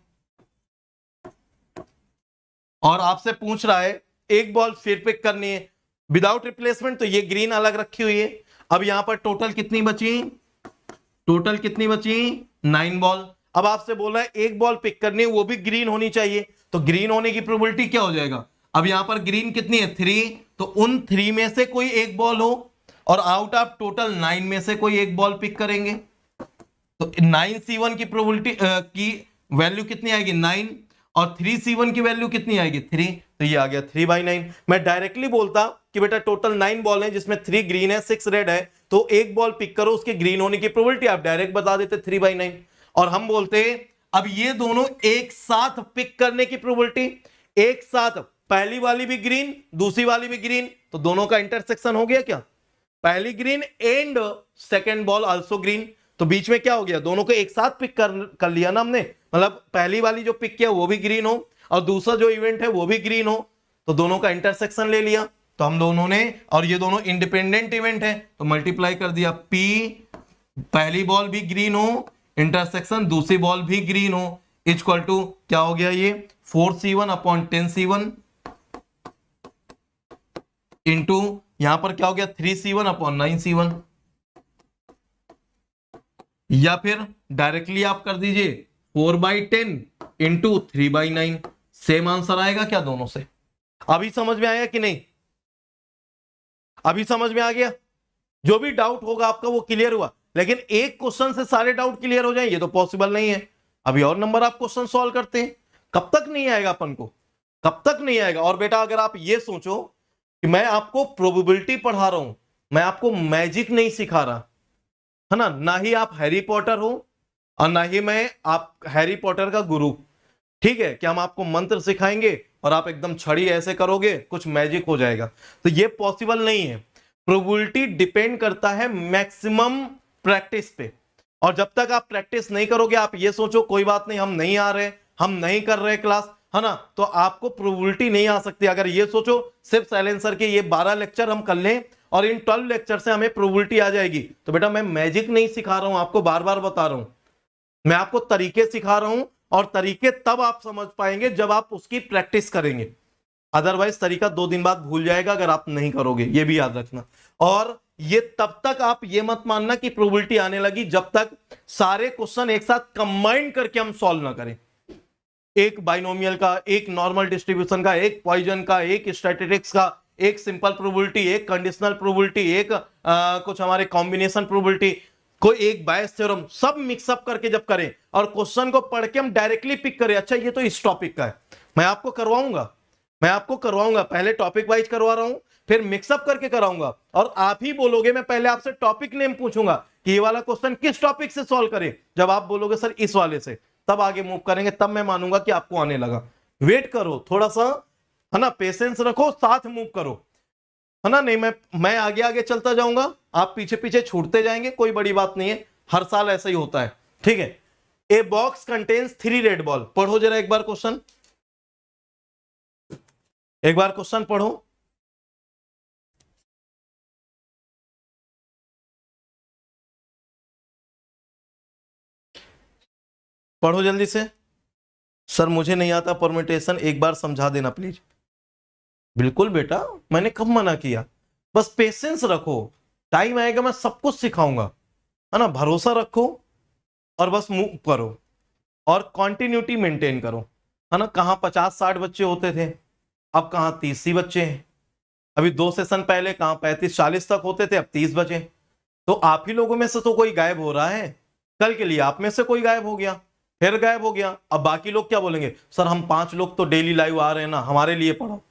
और आपसे पूछ रहा है एक बॉल फिर पिक करनी है विदाउट रिप्लेसमेंट, तो ये ग्रीन अलग रखी हुई है। अब यहां पर टोटल कितनी बची? टोटल कितनी बची? 9 बॉल। अब आपसे बोल रहा है एक बॉल पिक करनी है, वो भी ग्रीन होनी चाहिए, तो ग्रीन होने की प्रोबेबिलिटी क्या हो जाएगा? अब यहां पर ग्रीन कितनी है 3, तो उन 3 में से कोई एक बॉल हो और आउट ऑफ टोटल 9 में से कोई एक बॉल पिक करेंगे, तो 9C1 की प्रोबेबिलिटी की वैल्यू कितनी आएगी 9 और 3C1 की वैल्यू कितनी आएगी 3, तो ये आ गया 3/9। मैं डायरेक्टली बोलता कि बेटा टोटल 9 बॉल है जिसमें 3 ग्रीन है 6 रेड है, तो एक बॉल पिक करो उसके ग्रीन होने की प्रोबेबिलिटी, आप डायरेक्ट बता देते 3/9। और हम बोलते अब ये दोनों एक साथ पिक करने की प्रोबेबिलिटी, एक साथ पहली वाली भी ग्रीन दूसरी वाली भी ग्रीन, तो दोनों का इंटरसेक्शन हो गया क्या, पहली green and second ball also green, तो बीच में क्या हो गया, दोनों को एक साथ पिक कर लिया ना हमने, मतलब पहली वाली जो पिक किया वो भी ग्रीन हो और दूसरा जो इवेंट है वो भी ग्रीन हो, तो दोनों का इंटरसेक्शन ले लिया। तो हम दोनों ने, और ये दोनों इंडिपेंडेंट इवेंट है तो मल्टीप्लाई कर दिया, P पहली बॉल भी ग्रीन हो इंटरसेक्शन दूसरी बॉल भी ग्रीन हो इक्वल टू क्या हो गया ये 4C1 अपॉन 10C1 इंटू यहां पर क्या हो गया 3C1 अपॉन 9C1, या फिर डायरेक्टली आप कर दीजिए 4/10 इंटू 3/9, सेम आंसर आएगा क्या दोनों से। अभी समझ में आया कि नहीं, अभी समझ में आ गया, जो भी डाउट होगा आपका वो क्लियर हुआ, लेकिन एक क्वेश्चन से सारे डाउट क्लियर हो जाए ये तो पॉसिबल नहीं है। अभी और नंबर आप क्वेश्चन सॉल्व करते हैं, कब तक नहीं आएगा अपन को, कब तक नहीं आएगा। और बेटा अगर आप ये सोचो कि मैं आपको प्रोबेबिलिटी पढ़ा रहा हूं, मैं आपको मैजिक नहीं सिखा रहा, है ना ही आप हैरी पॉटर हो और ना ही मैं आप हैरी पॉटर का गुरु, ठीक है, कि हम आपको मंत्र सिखाएंगे और आप एकदम छड़ी ऐसे करोगे कुछ मैजिक हो जाएगा, तो ये पॉसिबल नहीं है। प्रोबेबिलिटी डिपेंड करता है मैक्सिमम प्रैक्टिस पे, और जब तक आप प्रैक्टिस नहीं करोगे, आप ये सोचो कोई बात नहीं हम नहीं आ रहे, हम नहीं कर रहे क्लास, है ना, तो आपको प्रोबेबिलिटी नहीं आ सकती। अगर ये सोचो सिर्फ साइलेंसर के ये 12 लेक्चर हम कर लें और इन 12 लेक्चर से हमें प्रोबेबिलिटी आ जाएगी, तो बेटा मैं मैजिक नहीं सिखा रहा हूं, आपको बार बार बता रहा हूं, मैं आपको तरीके सिखा रहा हूं, और तरीके तब आप समझ पाएंगे जब आप उसकी प्रैक्टिस करेंगे, अदरवाइज तरीका 2 दिन बाद भूल जाएगा अगर आप नहीं करोगे, ये भी याद रखना। और ये तब तक आप ये मत मानना कि प्रोबेबिलिटी आने लगी जब तक सारे क्वेश्चन एक साथ कंबाइन करके हम सॉल्व ना करें, एक बाइनोमियल का, एक नॉर्मल डिस्ट्रीब्यूशन का, एक पॉइजन का, एक स्टैटिस्टिक्स का, एक सिंपल प्रोबेबिलिटी, एक कंडीशनल प्रोबेबिलिटी, एक कुछ हमारे कॉम्बिनेशन प्रोबेबिलिटी, कोई एक बायस थ्योरम, सब मिक्सअप करके जब करें और क्वेश्चन को पढ़ के हम डायरेक्टली पिक करें, अच्छा ये तो इस टॉपिक का है, मैं आपको करवाऊंगा, मैं आपको करवाऊंगा, पहले टॉपिक वाइज करवा रहा हूं फिर मिक्सअप करके कराऊंगा, और आप ही बोलोगे, मैं पहले आपसे टॉपिक नेम पूछूंगा कि ये वाला क्वेश्चन किस टॉपिक से सॉल्व करें, जब आप बोलोगे सर इस वाले से, तब आगे मूव करेंगे, तब मैं मानूंगा कि आपको आने लगा। वेट करो थोड़ा सा, है ना, पेशेंस रखो, साथ मूव करो, है ना, नहीं मैं आगे आगे चलता जाऊंगा, आप पीछे पीछे छूटते जाएंगे, कोई बड़ी बात नहीं है, हर साल ऐसा ही होता है, ठीक है। A box contains 3 red ball, पढ़ो जरा एक बार क्वेश्चन, एक बार क्वेश्चन पढ़ो। पढ़ो जल्दी से। सर मुझे नहीं आता परम्यूटेशन, एक बार समझा देना प्लीज। बिल्कुल बेटा, मैंने कब मना किया, बस पेशेंस रखो, टाइम आएगा मैं सब कुछ सिखाऊंगा, है ना, भरोसा रखो और बस मूव करो और कंटिन्यूटी मेंटेन करो, है ना। कहां 50-60 बच्चे होते थे, अब कहां 30 ही बच्चे हैं, अभी 2 सेशन पहले कहां 35-40 तक होते थे, अब 30 बचे, तो आप ही लोगों में से तो कोई गायब हो रहा है, कल के लिए आप में से कोई गायब हो गया, फिर गायब हो गया, अब बाकी लोग क्या बोलेंगे, सर हम 5 लोग तो डेली लाइव आ रहे हैं ना, हमारे लिए पढ़ो।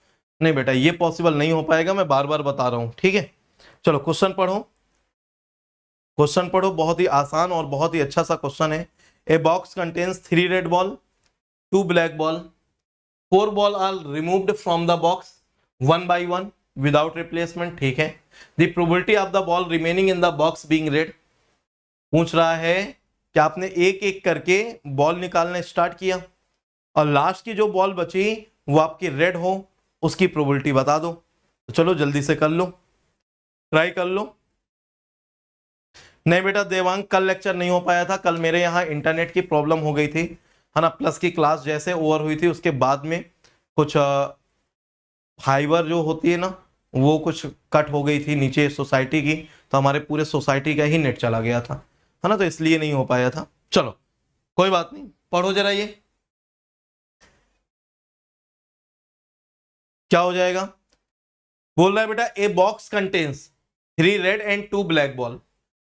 नहीं बेटा ये पॉसिबल नहीं हो पाएगा, मैं बार बार बता रहा हूं, ठीक है। चलो क्वेश्चन पढ़ो, क्वेश्चन पढ़ो, बहुत ही आसान और बहुत ही अच्छा सा क्वेश्चन है। A box contains 3 red ball 2 black ball 4 ball are removed from the box 1 by 1 without replacement, ठीक है। The probability of the ball remaining in the box being red, पूछ रहा है कि आपने एक एक करके बॉल निकालना स्टार्ट किया और लास्ट की जो बॉल बची वो आपकी रेड हो, उसकी प्रोबेबिलिटी बता दो। तो चलो जल्दी से कर लो, ट्राई कर लो। नहीं बेटा देवांग कल लेक्चर नहीं हो पाया था, कल मेरे यहाँ इंटरनेट की प्रॉब्लम हो गई थी, है ना, प्लस की क्लास जैसे ओवर हुई थी उसके बाद में कुछ फाइबर जो होती है ना वो कुछ कट हो गई थी नीचे सोसाइटी की, तो हमारे पूरे सोसाइटी का ही नेट चला गया था, है ना, तो इसलिए नहीं हो पाया था। चलो कोई बात नहीं, पढ़ो जरा ये क्या हो जाएगा? बोल रहा है बेटा a box contains 3 red and 2 black ball,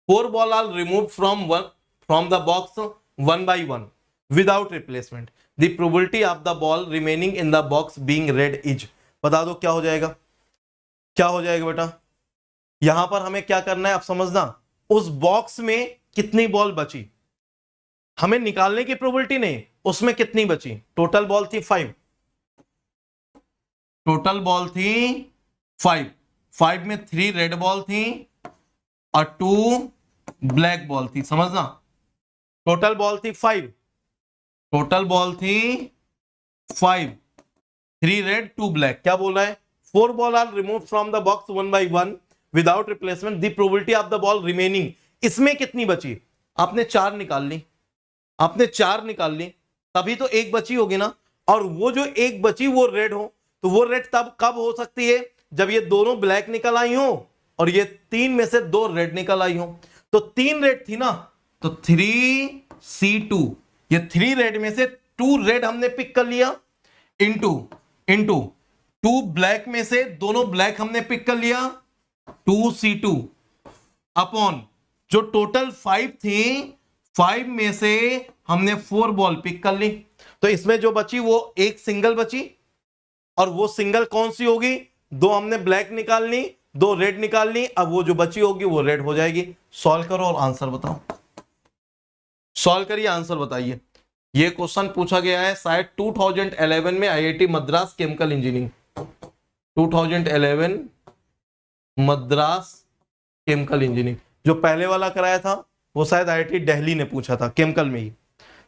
4 ball are remove from the box 1 by 1 without replacement, the probability of the ball remaining in the box being red is. बता दो क्या हो जाएगा? क्या हो जाएगा बेटा? यहां पर हमें क्या करना है अब समझना, उस बॉक्स में कितनी बॉल बची हमें निकालने की प्रोबेबिलिटी नहीं, उसमें कितनी बची। टोटल बॉल थी 5, टोटल बॉल थी 5 में 3 रेड बॉल थी और 2 ब्लैक बॉल थी, समझना। टोटल बॉल थी 5, टोटल बॉल थी 5, 3 रेड 2 ब्लैक। क्या बोल रहा है? 4 ball are remove from the box 1 by 1 without replacement, the probability of the ball remaining, इसमें कितनी बची? आपने 4 निकाल ली, आपने 4 निकाल ली, तभी तो एक बची होगी ना। और वो जो एक बची वो रेड हो, तो वो रेड तब कब हो सकती है? जब ये दोनों ब्लैक निकल आई हो और ये 3 में से 2 रेड निकल आई हो। तो 3 रेड थी ना, तो 3C2, ये 3 रेड में से 2 रेड हमने पिक कर लिया, इंटू 2 ब्लैक में से दोनों ब्लैक हमने पिक कर लिया, 2C2 अपॉन जो टोटल 5 थी, 5 में से हमने 4 बॉल पिक कर ली। तो इसमें जो बची वो एक सिंगल बची, और वो सिंगल कौन सी होगी? 2 हमने ब्लैक निकाल ली, 2 रेड निकाल ली, अब वो जो बची होगी वो रेड हो जाएगी। सॉल्व करो और आंसर बताओ, सॉल्व करिए, आंसर बताइए। ये क्वेश्चन पूछा गया है शायद 2011 में IIT Madras chemical engineering, 2011 Madras chemical engineering. जो पहले वाला कराया था वो शायद आईआईटी दिल्ली ने पूछा था केमिकल में ही।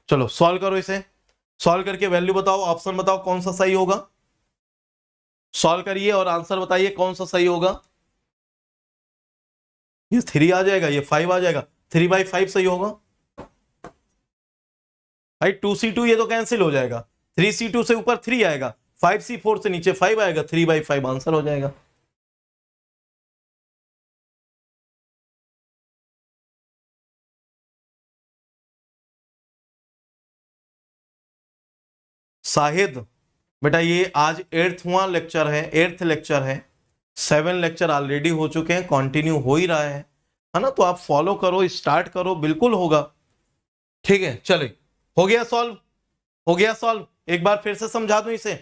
चलो सॉल्व करो, इसे सॉल्व करके वैल्यू बताओ, ऑप्शन बताओ कौन सा सही होगा। सॉल्व करिए और आंसर बताइए कौन सा सही होगा। ये 3 आ जाएगा, ये 5 आ जाएगा, 3/5 सही होगा भाई। 2C2 ये तो कैंसिल हो जाएगा, 3C2 से ऊपर 3 आएगा, 5C4 से नीचे 5 आएगा, 3/5 आंसर हो जाएगा। शाहिद बेटा ये आज 8वां लेक्चर है, 8th लेक्चर है, 7 लेक्चर ऑलरेडी हो चुके हैं, कंटिन्यू हो ही रहा है ना। तो आप फॉलो करो, स्टार्ट करो, बिल्कुल होगा। ठीक है चले, हो गया सॉल्व, हो गया सॉल्व। एक बार फिर से समझा दूं इसे,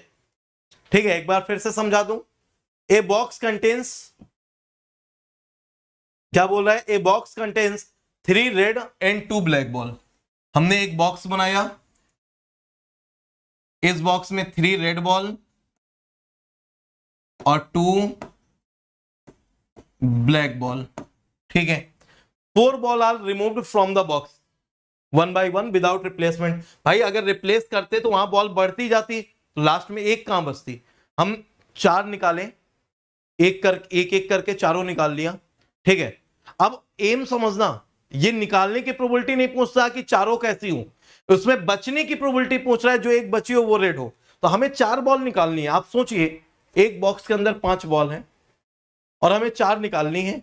ठीक है, एक बार फिर से समझा दूं। ए बॉक्स कंटेन्स, क्या बोल रहा है? A box contains 3 red and 2 black ball. हमने एक बॉक्स बनाया, इस बॉक्स में 3 रेड बॉल और 2 ब्लैक बॉल, ठीक है। 4 ball are removed from the box 1 by 1 without replacement. भाई अगर रिप्लेस करते तो वहां बॉल बढ़ती जाती, तो लास्ट में एक कहां बचती। हम 4 निकालें, एक करके चारों निकाल लिया, ठीक है। अब एम समझना, ये निकालने की प्रोबेबिलिटी नहीं पूछता कि चारों कैसी हो, उसमें बचने की प्रोबेबिलिटी पूछ रहा है, जो एक बची हो वो रेड हो। तो हमें 4 बॉल निकालनी है। आप सोचिए एक बॉक्स के अंदर 5 बॉल हैं और हमें 4 निकालनी है,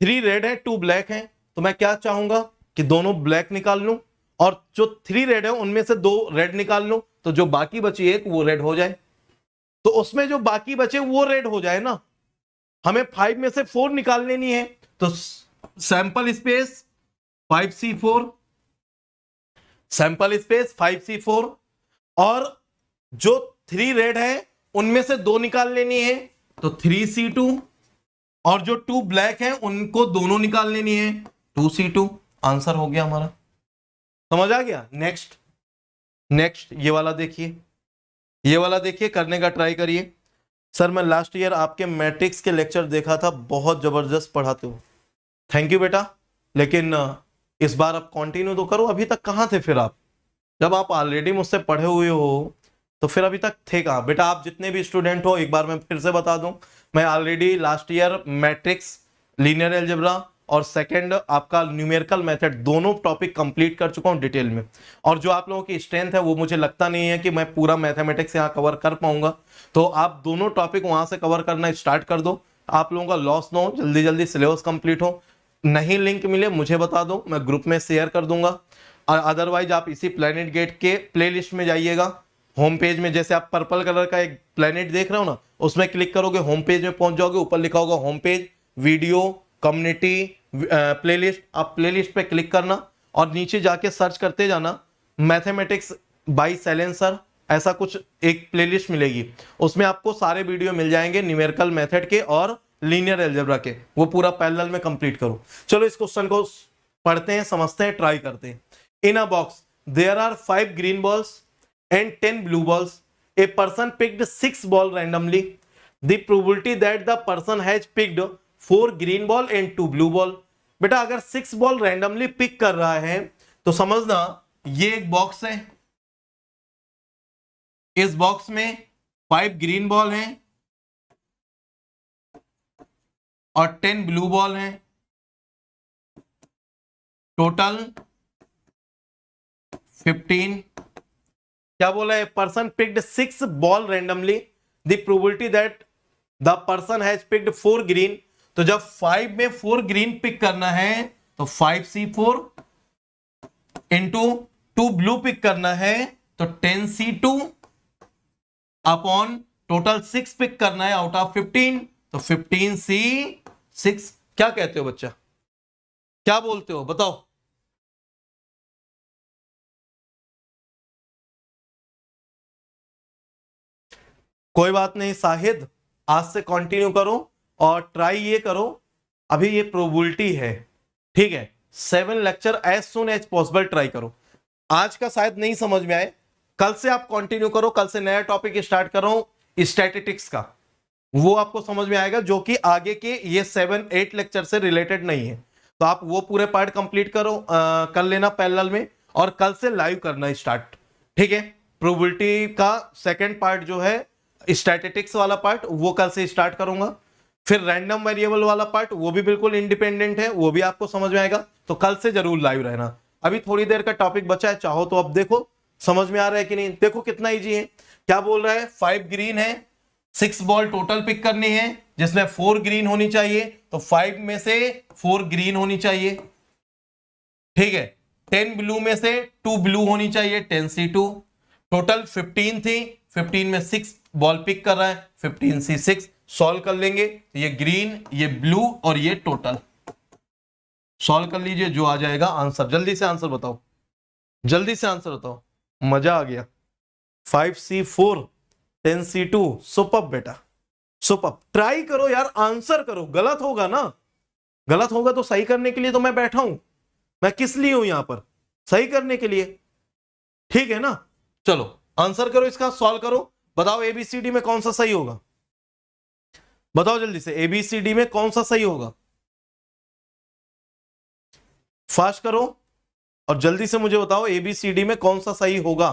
3 रेड है 2 ब्लैक है। तो मैं क्या चाहूंगा कि दोनों ब्लैक निकाल लूं और जो 3 रेड है उनमें से 2 रेड निकाल लूं, तो जो बाकी बची एक वो रेड हो जाए। तो उसमें जो बाकी बचे वो रेड हो जाए ना। हमें 5 में से 4 निकाल लेनी है, तो sample space 5C4, sample space 5C4, और जो 3 रेड है उनमें से 2 निकाल लेनी है, तो 3C2, और जो 2 ब्लैक है उनको दोनों निकाल लेनी है, 2C2। आंसर हो गया हमारा, समझ आ गया। नेक्स्ट नेक्स्ट ये वाला देखिए, ये वाला देखिए, करने का ट्राई करिए। सर मैं लास्ट ईयर आपके मैट्रिक्स के लेक्चर देखा था, बहुत जबरदस्त पढ़ाते हो, थैंक यू बेटा। लेकिन इस बार आप कंटिन्यू तो करो। अभी तक कहाँ थे फिर आप? जब आप ऑलरेडी मुझसे पढ़े हुए हो तो फिर अभी तक थे कहाँ बेटा? आप जितने भी स्टूडेंट हो, एक बार मैं फिर से बता दूं, मैं already last year matrix, linear algebra और सेकंड आपका न्यूमेरिकल मेथड दोनों टॉपिक कंप्लीट कर चुका हूं डिटेल में। और जो आप लोगों की स्ट्रेंथ है वो मुझे लगता नहीं है कि मैं पूरा मैथमेटिक्स यहाँ कवर कर पाऊंगा, तो आप दोनों टॉपिक वहां से कवर करना स्टार्ट कर दो। आप लोगों का लॉस ना हो, जल्दी जल्दी सिलेबस कंप्लीट हो। नहीं लिंक मिले मुझे बता दो, मैं ग्रुप में शेयर कर दूंगा। अदरवाइज आप इसी प्लैनेट गेट के प्लेलिस्ट में जाइएगा, होम पेज में जैसे आप पर्पल कलर का एक प्लेनेट देख रहे हो ना, उसमें क्लिक करोगे होम पेज में पहुंच जाओगे, ऊपर लिखा होगा home page, video, community, playlist. आप प्लेलिस्ट पे क्लिक करना और नीचे जाके सर्च करते जाना मैथमेटिक्स बाय शैलेंद्र सर, ऐसा कुछ एक प्लेलिस्ट मिलेगी, उसमें आपको सारे वीडियो मिल जाएंगे न्यूमेरिकल मेथड के और लीनियर अलजेब्रा के, वो पूरा पैरेलल में कंप्लीट करो। चलो इस क्वेश्चन को पढ़ते हैं, समझते हैं, ट्राई करते हैं। In a box there are 5 green balls and 10 blue balls, a person picked 6 ball randomly, the probability that the person has picked 4 green ball and 2 blue ball. बेटा अगर 6 बॉल रैंडमली पिक कर रहा है तो समझना ये एक बॉक्स है, इस बॉक्स में 5 ग्रीन बॉल हैं और 10 ब्लू बॉल हैं, टोटल 15। क्या बोला है? Person picked 6 ball randomly, the probability that the person has picked 4 green. तो जब 5 में 4 ग्रीन पिक करना है तो 5C4 इंटू 2 ब्लू पिक करना है तो 10C2 अपॉन टोटल 6 पिक करना है आउट ऑफ 15 तो 15C6। क्या कहते हो बच्चा, क्या बोलते हो बताओ? कोई बात नहीं शाहिद, आज से कंटिन्यू करो और ट्राई ये करो, अभी ये प्रोबेबिलिटी है, ठीक है। 7 lecture as soon as possible try करो। आज का शायद नहीं समझ में आए, कल से आप कंटिन्यू करो, कल से नया टॉपिक स्टार्ट कर रहा हूं स्टैटिस्टिक्स का, वो आपको समझ में आएगा, जो कि आगे के ये 7-8 लेक्चर से रिलेटेड नहीं है। तो आप वो पूरे पार्ट कंप्लीट करो, कर लेना पैरेलल में, और कल से लाइव करना स्टार्ट, ठीक है। प्रोबेबिलिटी का सेकंड पार्ट जो है स्टैटिस्टिक्स वाला पार्ट, वो कल से स्टार्ट करूंगा। फिर रैंडम वेरिएबल वाला पार्ट, वो भी बिल्कुल इंडिपेंडेंट है, वो भी आपको समझ में आएगा। तो कल से जरूर लाइव रहना। अभी थोड़ी देर का टॉपिक बचा है, चाहो तो अब देखो समझ में आ रहा है कि नहीं। देखो कितना इजी है, क्या बोल रहा है? 5 ग्रीन है, 6 बॉल टोटल पिक करनी है, जिसमें 4 ग्रीन होनी चाहिए, तो 5 में से 4 ग्रीन होनी चाहिए, ठीक है। 10 ब्लू में से 2 ब्लू होनी चाहिए, 10C2। टोटल 15 थी, 15 में 6 बॉल पिक कर रहा है, 15C6। सॉल्व कर लेंगे तो ये ग्रीन, ये ब्लू और ये टोटल सॉल्व कर लीजिए, जो आ जाएगा आंसर। जल्दी से आंसर बताओ, जल्दी से आंसर बताओ, मजा आ गया। 5C4 10C2, सुपर बेटा सुपर। ट्राई करो यार, आंसर करो। गलत होगा ना, गलत होगा तो सही करने के लिए तो मैं बैठा हूं, मैं किस लिए हूं यहां पर? सही करने के लिए, ठीक है ना। चलो आंसर करो इसका, सॉल्व करो, बताओ एबीसीडी में कौन सा सही होगा, बताओ जल्दी से, एबीसीडी में कौन सा सही होगा? फास्ट करो और जल्दी से मुझे बताओ एबीसीडी में कौन सा सही होगा।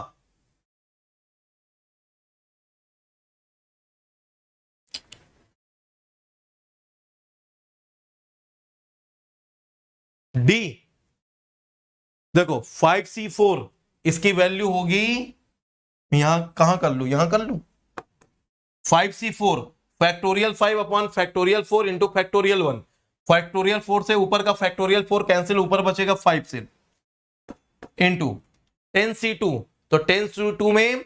डी। देखो 5C4 इसकी वैल्यू होगी, यहां कहां कर लू, यहां कर लू। 5C4 factorial 5 upon factorial 4 into factorial 1। Factorial 4 से ऊपर का फैक्टोरियल 4 कैंसिल, ऊपर बचेगा 5 से, इंटू 10C2। तो 10C2 में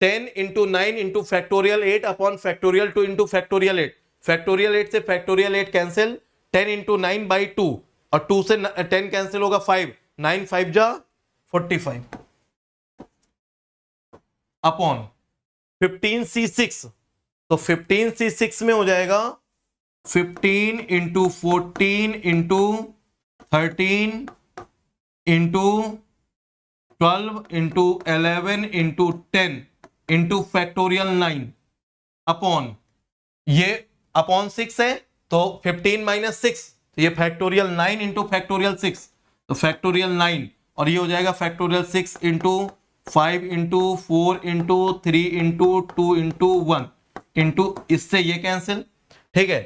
10 into 9 into factorial 8 upon factorial 2 into factorial 8। Factorial 8 से फैक्टोरियल 8 कैंसिल, 10 इंटू 9/2 और 2 से 10 कैंसिल होगा 5, 9 5 जा 45 अपॉन 15C6। तो 15C6 में हो जाएगा 15 into 14 into 13 into 12 into 11 into 10 into factorial 9 upon, ये अपॉन 6 है तो 15 माइनस 6, तो ये फैक्टोरियल 9 इंटू फैक्टोरियल 6, तो फैक्टोरियल 9, और ये हो जाएगा factorial 6 into 5 into 4 into 3 into 2 into 1 into, इससे ये कैंसिल, ठीक है।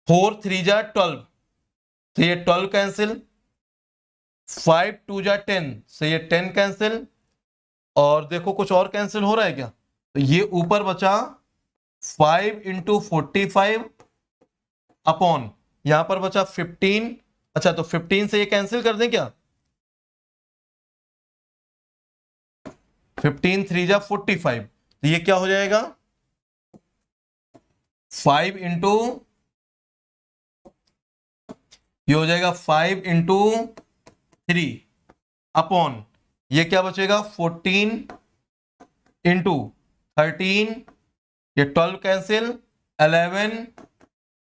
4 3 जा 12, तो ये 12 कैंसिल, 5 2 जा 10 से ये 10 कैंसिल, और देखो कुछ और कैंसिल हो रहा है क्या? तो ये ऊपर बचा 5 इंटू 45 अपॉन, यहां पर बचा 15। अच्छा तो 15 से ये कैंसिल कर दें क्या? 15 3 जा 45, तो ये क्या हो जाएगा 5 इंटू, ये हो जाएगा 5 इंटू 3 अपॉन, ये क्या बचेगा 14 इंटू 13, ये 12 कैंसिल, 11,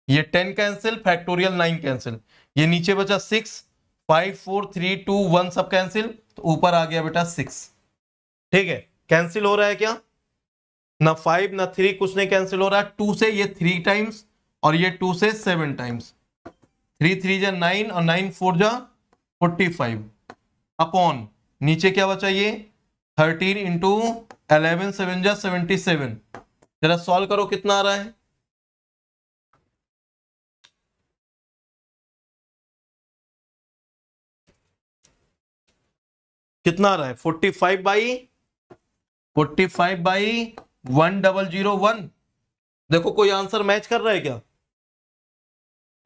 ये 10 कैंसिल, फैक्टोरियल 9 कैंसिल, ये नीचे बचा 6, 5 4 3 2 1 सब कैंसिल, तो ऊपर आ गया बेटा 6। ठीक है, कैंसिल हो रहा है क्या, ना 5 ना 3 कुछ नहीं कैंसिल हो रहा है। 2 से ये 3 टाइम्स और ये 2 से 7 टाइम्स, 3 3 जा 9 और 9 4 जा 45 अपॉन, नीचे क्या बचा ये 13 इंटू 11 7 जा 77। जरा सॉल्व करो कितना आ रहा है, कितना आ रहा है 45 बाई 1001। देखो कोई आंसर मैच कर रहा है क्या,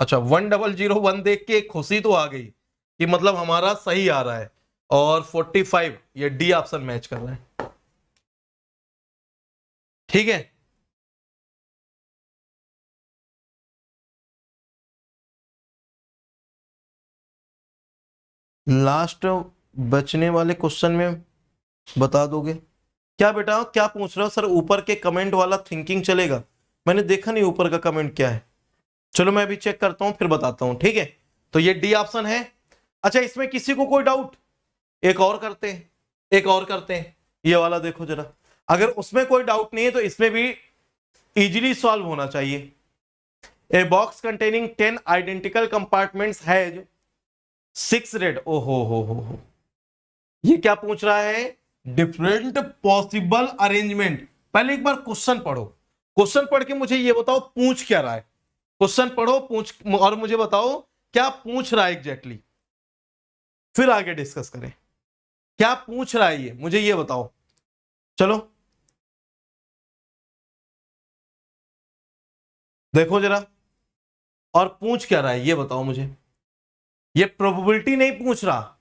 अच्छा 1001 देख के खुशी तो आ गई कि मतलब हमारा सही आ रहा है, और 45 ये डी ऑप्शन मैच कर रहा है। ठीक है, लास्ट बचने वाले क्वेश्चन में बता दोगे क्या बेटा, क्या पूछ रहे हो सर, ऊपर के कमेंट वाला थिंकिंग चलेगा, मैंने देखा नहीं ऊपर का कमेंट क्या है, चलो मैं अभी चेक करता हूं फिर बताता हूं। ठीक है, तो ये डी ऑप्शन है। अच्छा इसमें किसी को कोई डाउट, एक और करते हैं, एक और करते हैं, ये वाला देखो जरा, अगर उसमें कोई डाउट नहीं है तो इसमें भी इजीली सॉल्व होना चाहिए। A box containing 10 identical compartments has 6 red, ओ हो, ये क्या पूछ रहा है, डिफरेंट पॉसिबल अरेंजमेंट। पहले एक बार क्वेश्चन पढ़ो, क्वेश्चन पढ़ के मुझे ये बताओ पूछ क्या रहा है, क्वेश्चन पढ़ो पूछ और मुझे बताओ क्या पूछ रहा है एग्जैक्टली, फिर आगे डिस्कस करें क्या पूछ रहा है ये, मुझे ये बताओ। चलो देखो जरा, और पूछ क्या रहा है ये बताओ मुझे। ये प्रोबेबिलिटी नहीं पूछ रहा,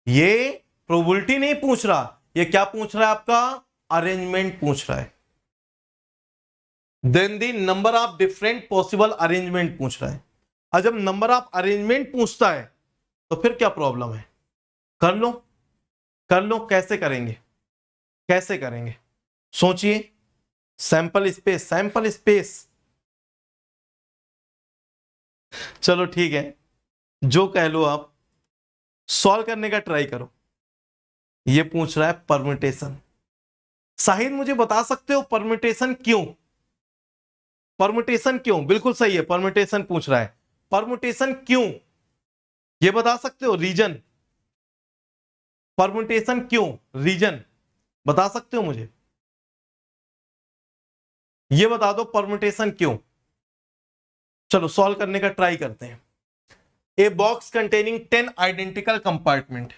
ये प्रोबेबिलिटी नहीं पूछ रहा, ये क्या पूछ रहा है आपका अरेंजमेंट पूछ रहा है। Then the number of different possible arrangement पूछ रहा है। और जब नंबर ऑफ अरेंजमेंट पूछता है तो फिर क्या प्रॉब्लम है, कर लो कर लो, कैसे करेंगे कैसे करेंगे, सोचिए, सैंपल स्पेस सैंपल स्पेस, चलो ठीक है जो कह लो आप, सॉल्व करने का ट्राई करो। ये पूछ रहा है परम्यूटेशन, शाहिद मुझे बता सकते हो परम्यूटेशन क्यों, परम्यूटेशन क्यों, बिल्कुल सही है परम्यूटेशन पूछ रहा है, परम्यूटेशन क्यों ये बता सकते हो, रीजन, परम्यूटेशन क्यों, रीजन बता सकते हो मुझे, ये बता दो परम्यूटेशन क्यों। चलो सॉल्व करने का ट्राई करते हैं। ए box containing 10 identical compartment,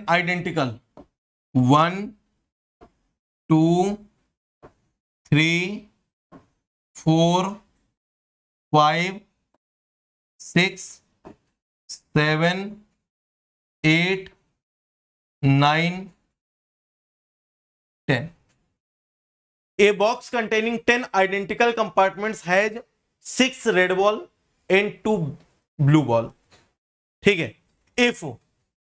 identical 1 2 3 4 5 6 7 8 9 10। A box containing 10 identical compartments has 6 red ball and 2 blue ball. ठीक है, if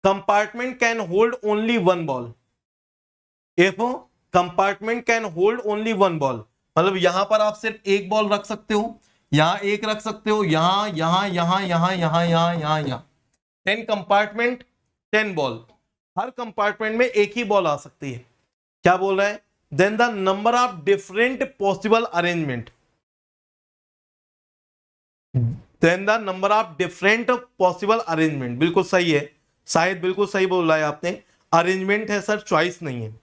compartment can hold only one ball, if compartment can hold only one ball, मतलब यहां पर आप सिर्फ एक बॉल रख सकते हो, यहां एक रख सकते हो, यहां यहां यहां यहां यहां यहां यहां यहां 10 कंपार्टमेंट 10 बॉल, हर कंपार्टमेंट में एक ही बॉल आ सकती है। क्या बोल रहा है, then the number of different possible arrangement, then the number of different possible arrangement, बिल्कुल सही है, शायद बिल्कुल सही बोला है आपने, अरेंजमेंट है सर, चॉइस नहीं है,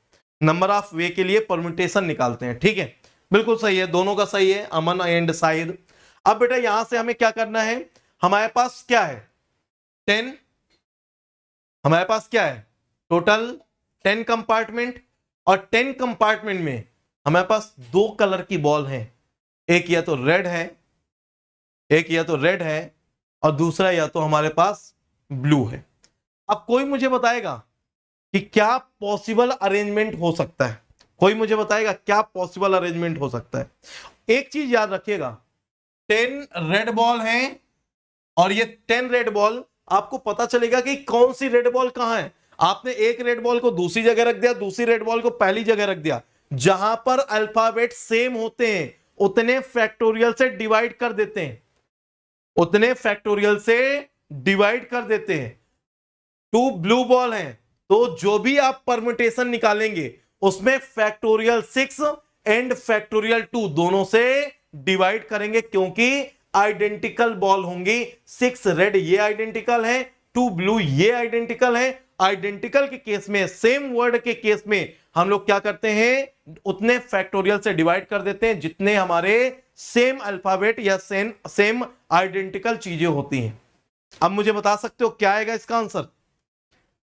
नंबर ऑफ वे के लिए परम्यूटेशन निकालते हैं। ठीक है, बिल्कुल सही है, दोनों का सही है, अमन एंड शाहिद। अब बेटा यहां से हमें क्या करना है, हमारे पास क्या है 10, हमारे पास क्या है टोटल 10 कंपार्टमेंट, और 10 कंपार्टमेंट में हमारे पास 2 कलर की बॉल है, एक या तो रेड है और दूसरा या तो हमारे पास ब्लू है। अब कोई मुझे बताएगा कि क्या पॉसिबल अरेंजमेंट हो सकता है, कोई मुझे बताएगा क्या पॉसिबल अरेंजमेंट हो सकता है। एक चीज याद रखिएगा, 10 रेड बॉल हैं और ये 10 रेड बॉल, आपको पता चलेगा कि कौन सी रेड बॉल कहां है। आपने एक रेड बॉल को दूसरी जगह रख दिया, दूसरी रेड बॉल को पहली जगह रख दिया, जहां पर अल्फाबेट सेम होते हैं उतने फैक्टोरियल से डिवाइड कर देते हैं, उतने फैक्टोरियल से डिवाइड कर देते हैं। 2 ब्लू बॉल हैं तो जो भी आप परम्यूटेशन निकालेंगे उसमें फैक्टोरियल 6 एंड फैक्टोरियल 2 दोनों से डिवाइड करेंगे, क्योंकि आइडेंटिकल बॉल होंगी। 6 रेड ये आइडेंटिकल है, 2 ब्लू ये आइडेंटिकल है। आइडेंटिकल के केस में, सेम वर्ड के केस में हम लोग क्या करते हैं, उतने फैक्टोरियल से डिवाइड कर देते हैं जितने हमारे सेम अल्फाबेट या सेम आइडेंटिकल चीजें होती हैं। अब मुझे बता सकते हो क्या आएगा इसका आंसर?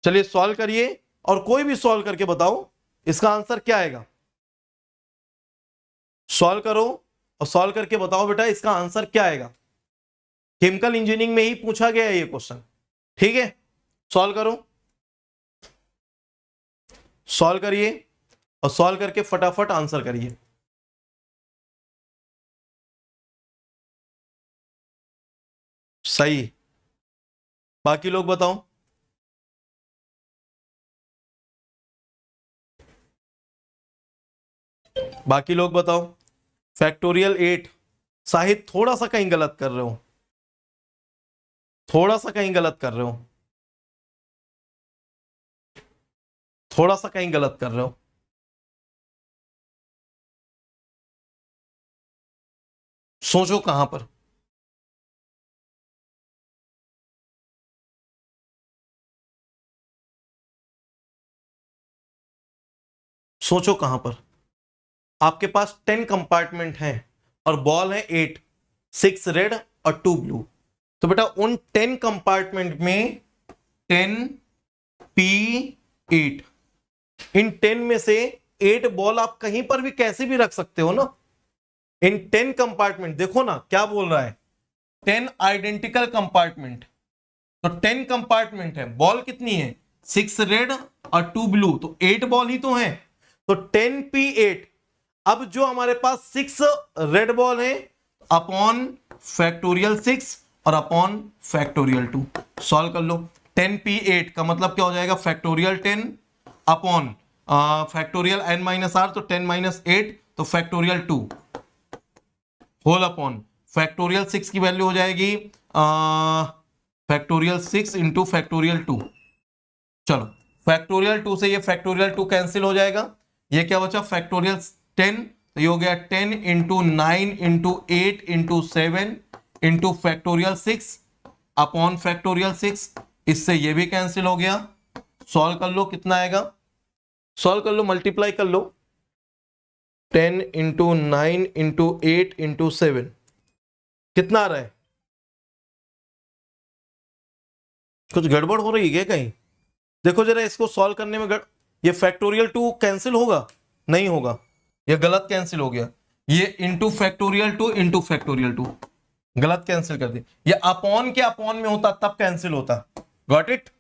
चलिए सॉल्व करिए और कोई भी सॉल्व करके बताओ इसका आंसर क्या आएगा। सॉल्व करो और सॉल्व करके बताओ बेटा इसका आंसर क्या आएगा। केमिकल इंजीनियरिंग में ही पूछा गया है ये क्वेश्चन, ठीक है। सॉल्व करो, सॉल्व करिए और सॉल्व करके फटाफट आंसर करिए। सही, बाकी लोग बताओ। बाकी लोग बताओ। फैक्टोरियल 8, शाहिद थोड़ा सा कहीं गलत कर रहे हो, थोड़ा सा कहीं गलत कर रहे हो, थोड़ा सा कहीं गलत कर रहे हो। सोचो कहां पर। सोचो कहां पर। आपके पास 10 कंपार्टमेंट हैं और बॉल है 8, 6 रेड और 2 ब्लू। तो बेटा उन 10 कंपार्टमेंट में 10P8, इन 10 में से 8 बॉल आप कहीं पर भी कैसे भी रख सकते हो ना। इन 10 कंपार्टमेंट देखो ना क्या बोल रहा है, 10 आइडेंटिकल कंपार्टमेंट। तो 10 कंपार्टमेंट है, बॉल कितनी है 6 रेड और 2 ब्लू, तो 8 बॉल ही तो है। तो 10P8, अब जो हमारे पास 6 रेड बॉल है अपॉन फैक्टोरियल 6 और अपॉन फैक्टोरियल 2, सॉल्व कर लो। 10P8 का मतलब क्या हो जाएगा, फैक्टोरियल 10 अपॉन फैक्टोरियल n-r, तो 10 - 8 तो फैक्टोरियल 2 होल अपॉन फैक्टोरियल 6 की वैल्यू हो जाएगी फैक्टोरियल 6 इंटू फैक्टोरियल 2। चलो फैक्टोरियल 2 से ये फैक्टोरियल 2 कैंसिल हो जाएगा, ये क्या बचा फैक्टोरियल 10, तो ये हो गया 10 into 9 into 8 into 7 into factorial 6 upon factorial 6, इससे ये भी कैंसिल हो गया। सॉल्व कर लो कितना आएगा, सॉल्व कर लो, मल्टीप्लाई कर लो। 10 इंटू 9 इंटू 8 इंटू 7 कितना आ रहा है? कुछ गड़बड़ हो रही है क्या कहीं? देखो जरा इसको सॉल्व करने में ये फैक्टोरियल 2 कैंसिल होगा, नहीं होगा, ये गलत कैंसिल हो गया। ये इंटू फैक्टोरियल 2 इंटू फैक्टोरियल 2 गलत कैंसिल कर दिया। ये अपॉन के अपॉन में होता तब कैंसिल होता, गॉट इट,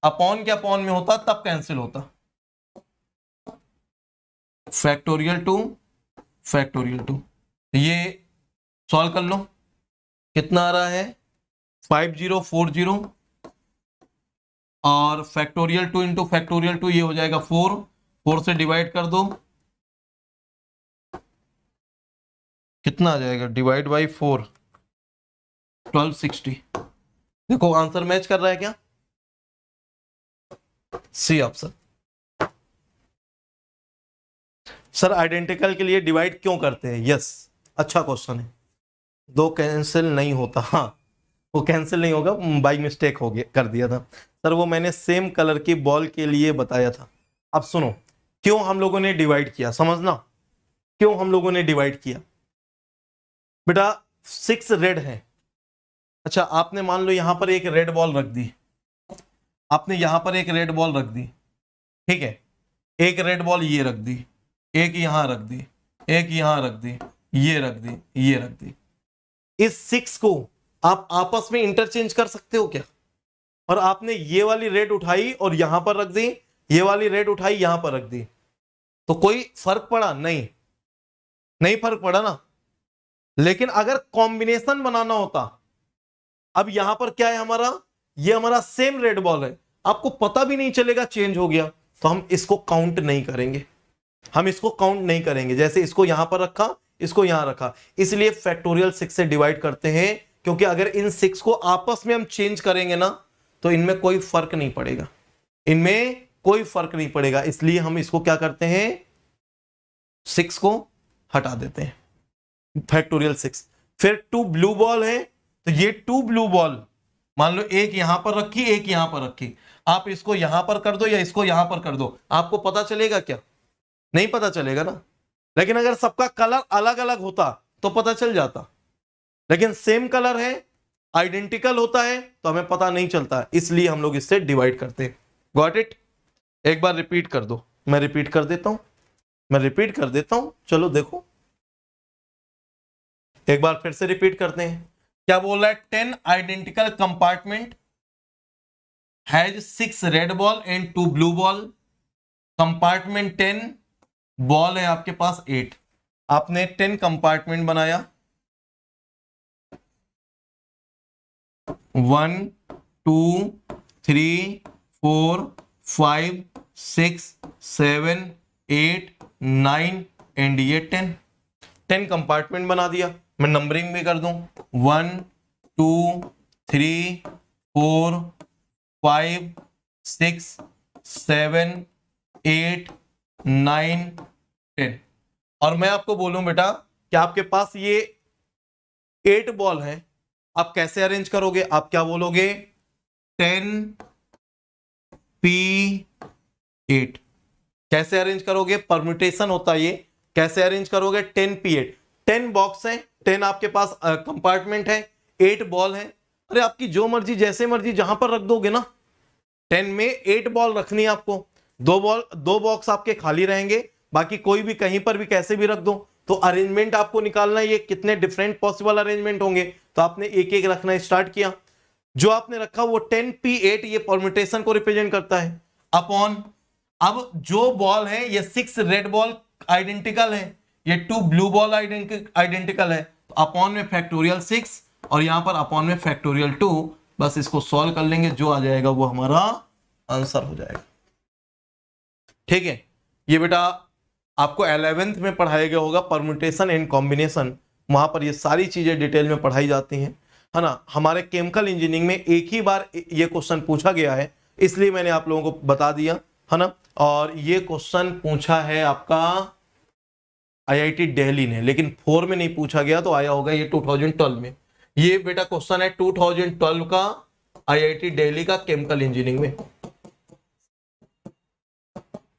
अपॉन के अपॉन में होता तब कैंसिल होता। फैक्टोरियल 2 फैक्टोरियल 2, ये सॉल्व कर लो कितना आ रहा है 5040 और फैक्टोरियल 2 इंटू फैक्टोरियल 2 ये हो जाएगा 4 से डिवाइड कर दो, कितना आ जाएगा डिवाइड बाई 4, 1260। देखो आंसर मैच कर रहा है क्या, सी ऑप्शन। सर आइडेंटिकल के लिए डिवाइड क्यों करते हैं, यस अच्छा क्वेश्चन है। 2 कैंसिल नहीं होता, हाँ वो कैंसिल नहीं होगा, बाई मिस्टेक हो गया, कर दिया था सर, वो मैंने सेम कलर की बॉल के लिए बताया था। अब सुनो क्यों हम लोगों ने डिवाइड किया, समझना क्यों हम लोगों ने डिवाइड किया। बेटा 6 रेड है, अच्छा आपने मान लो यहां पर एक रेड बॉल रख दी, आपने यहां पर एक रेड बॉल रख दी, ठीक है, एक रेड बॉल ये रख दी, एक यहां रख दी, एक यहां रख दी, ये रख दी, ये रख दी। इस 6 को आप आपस में इंटरचेंज कर सकते हो क्या? और आपने ये वाली रेड उठाई और यहां पर रख दी, ये वाली रेड उठाई यहां पर रख दी, तो कोई फर्क पड़ा? नहीं, नहीं फर्क पड़ा ना। लेकिन अगर कॉम्बिनेशन बनाना होता, अब यहां पर क्या है हमारा, ये हमारा सेम रेड बॉल है, आपको पता भी नहीं चलेगा चेंज हो गया, तो हम इसको काउंट नहीं करेंगे, हम इसको काउंट नहीं करेंगे। जैसे इसको यहां पर रखा, इसको यहां रखा, इसलिए फैक्टोरियल 6 से डिवाइड करते हैं, क्योंकि अगर इन 6 को आपस में हम चेंज करेंगे ना, तो इनमें कोई फर्क नहीं पड़ेगा, इनमें कोई फर्क नहीं पड़ेगा, इसलिए हम इसको क्या करते हैं, 6 को हटा देते हैं, फैक्टोरियल 6। फिर 2 ब्लू बॉल है, तो ये 2 ब्लू बॉल मान लो एक यहां पर रखी, एक यहां पर रखी, आप इसको यहां पर कर दो या इसको यहां पर कर दो, आपको पता चलेगा क्या? नहीं पता चलेगा ना। लेकिन अगर सबका कलर अलग अलग होता तो पता चल जाता, लेकिन सेम कलर है, आइडेंटिकल होता है, तो हमें पता नहीं चलता, इसलिए हम लोग इससे डिवाइड करते हैं। Got it? एक बार रिपीट कर दो, मैं रिपीट कर देता हूं, मैं रिपीट कर देता हूं, चलो देखो एक बार फिर से रिपीट करते हैं। क्या बोल रहा है? 10 identical compartment has 6 red ball and 2 blue ball. Compartment 10, ball है आपके पास 8, आपने 10 कंपार्टमेंट बनाया, 1 2 3 4 5 6 7 8 9 एंड ये 10 कंपार्टमेंट बना दिया। मैं नंबरिंग भी कर दूं, 1 2 3 4 5 6 7 8 9 10। और मैं आपको बोलूं बेटा कि आपके पास ये 8 बॉल है, आप कैसे अरेंज करोगे? आप क्या बोलोगे? 10p8 कैसे अरेंज करोगे? परम्यूटेशन होता है ये, कैसे अरेंज करोगे? 10p8, 10 बॉक्स है, 10 आपके पास कंपार्टमेंट है, 8 बॉल है, अरे आपकी जो मर्जी जैसे मर्जी जहां पर रख दोगे ना। 10 में 8 बॉल रखनी है आपको, 2 बॉक्स आपके खाली रहेंगे, बाकी कोई भी कहीं पर भी कैसे भी रख दो। तो अरेंजमेंट आपको निकालना है, ये कितने डिफरेंट पॉसिबल अरेंजमेंट होंगे, तो आपने एक एक रखना स्टार्ट किया। जो आपने रखा वो 10p8 ये परम्यूटेशन को रिप्रेजेंट करता है, अपॉन अब जो बॉल है ये 6 रेड बॉल आइडेंटिकल है, ये 2 ब्लू बॉल आइडेंटिकल है, तो अपॉन में फैक्टोरियल 6 और यहां पर अपॉन में फैक्टोरियल 2। बस इसको सॉल्व कर लेंगे, जो आ जाएगा वो हमारा आंसर हो जाएगा। ठीक है, ये बेटा आपको 11th में पढ़ाया गया होगा परम्यूटेशन एंड कॉम्बिनेशन, वहां पर ये सारी चीजें डिटेल में पढ़ाई जाती हैं, है ना। हमारे केमिकल इंजीनियरिंग में एक ही बार ये क्वेश्चन पूछा गया है, इसलिए मैंने आप लोगों को बता दिया, है ना। और ये क्वेश्चन पूछा है आपका IIT दिल्ली ने, लेकिन 4 में नहीं पूछा गया, तो आया होगा ये 2012 में। ये बेटा क्वेश्चन है 2012 का IIT दिल्ली का केमिकल इंजीनियरिंग में।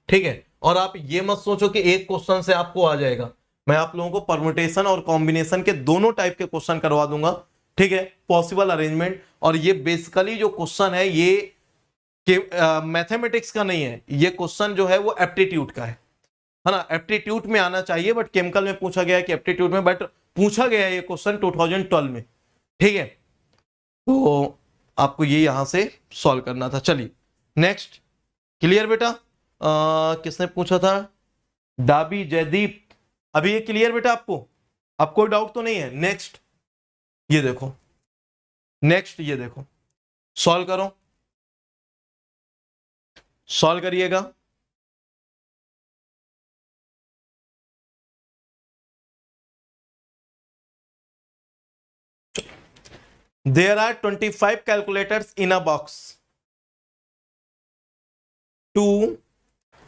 ठीक है, और आप ये मत सोचो कि एक क्वेश्चन से आपको आ जाएगा, मैं आप लोगों को परम्यूटेशन और कॉम्बिनेशन के दोनों टाइप के क्वेश्चन करवा दूंगा। ठीक है, पॉसिबल अरेंजमेंट, और ये बेसिकली जो क्वेश्चन है ये मैथमेटिक्स का नहीं है, ये क्वेश्चन जो है वो एप्टीट्यूड का है ना। एप्टीट्यूड में आना चाहिए, बट केमिकल में पूछा गया है कि एप्टीट्यूड में, बट पूछा गया है ये क्वेश्चन 2012 में। ठीक है, तो आपको ये यहां से सॉल्व करना था। चलिए नेक्स्ट, क्लियर बेटा? किसने पूछा था? डाबी जयदीप, अभी ये क्लियर बेटा आपको? अब कोई डाउट तो नहीं है? नेक्स्ट ये देखो, नेक्स्ट ये देखो, सॉल्व करो, सॉल्व करिएगा। There are 25 calculators in a box. 2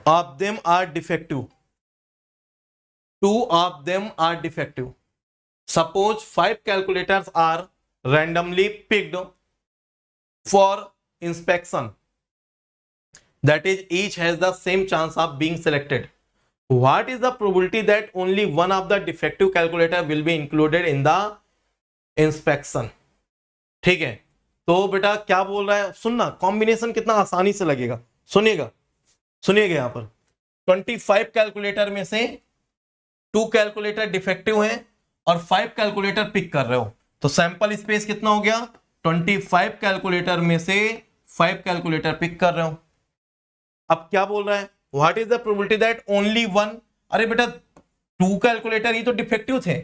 of them are defective. 2 of them are defective. Suppose 5 calculators are randomly picked for inspection. That is, each has the same chance of being selected. What is the probability that only one of the defective calculator will be included in the inspection? ठीक है, तो बेटा क्या बोल रहा है, सुनना, combination कितना आसानी से लगेगा, सुनिएगा, सुनिएगा। यहां पर 25 कैलकुलेटर में से 2 कैलकुलेटर डिफेक्टिव हैं और 5 कैलकुलेटर पिक कर रहे हो, तो सैंपल स्पेस कितना हो गया? 25 कैलकुलेटर में से 5 कैलकुलेटर पिक कर रहे हो। अब क्या बोल रहा है, what is the probability that only one, अरे बेटा 2 कैलकुलेटर ही तो डिफेक्टिव थे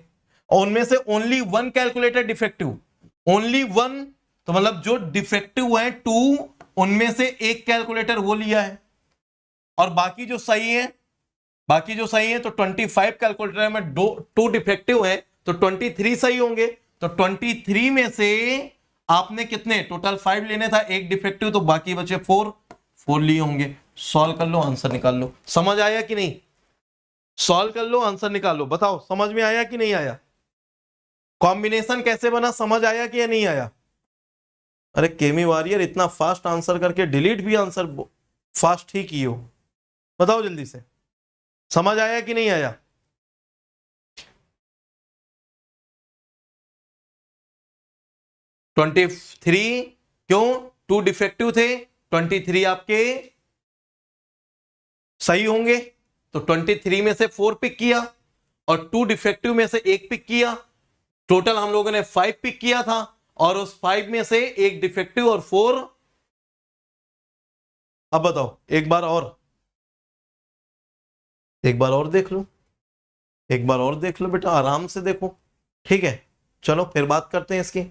और उनमें से ओनली 1 कैलकुलेटर डिफेक्टिव, ओनली 1, तो मतलब जो डिफेक्टिव है 2, उनमें से एक कैलकुलेटर वो लिया है और बाकी जो सही है, बाकी जो सही है तो 25 कैलकुलेटर में 2 डिफेक्टिव है तो 23 सही होंगे। तो 23 में से आपने कितने, टोटल 5 लेने था, एक डिफेक्टिव, तो बाकी बचे 4 लिए होंगे। सॉल्व कर लो, आंसर निकाल लो। समझ आया कि नहीं? सॉल्व कर लो, आंसर निकालो, बताओ समझ में आया कि नहीं आया? कॉम्बिनेशन कैसे बना, समझ आया कि या नहीं आया? अरे केमी वॉरियर इतना फास्ट आंसर करके डिलीट भी आंसर फास्ट ही की हो, बताओ जल्दी से, समझ आया कि नहीं आया? ट्वेंटी थ्री क्यों, 2 डिफेक्टिव थे, 23 आपके सही होंगे। तो 23 में से 4 पिक किया और 2 डिफेक्टिव में से 1 पिक किया, टोटल हम लोगों ने 5 पिक किया था और उस 5 में से एक डिफेक्टिव और 4। अब बताओ एक बार और देख लो, एक बार और देख लो बेटा, आराम से देखो, ठीक है। चलो फिर बात करते हैं इसकी।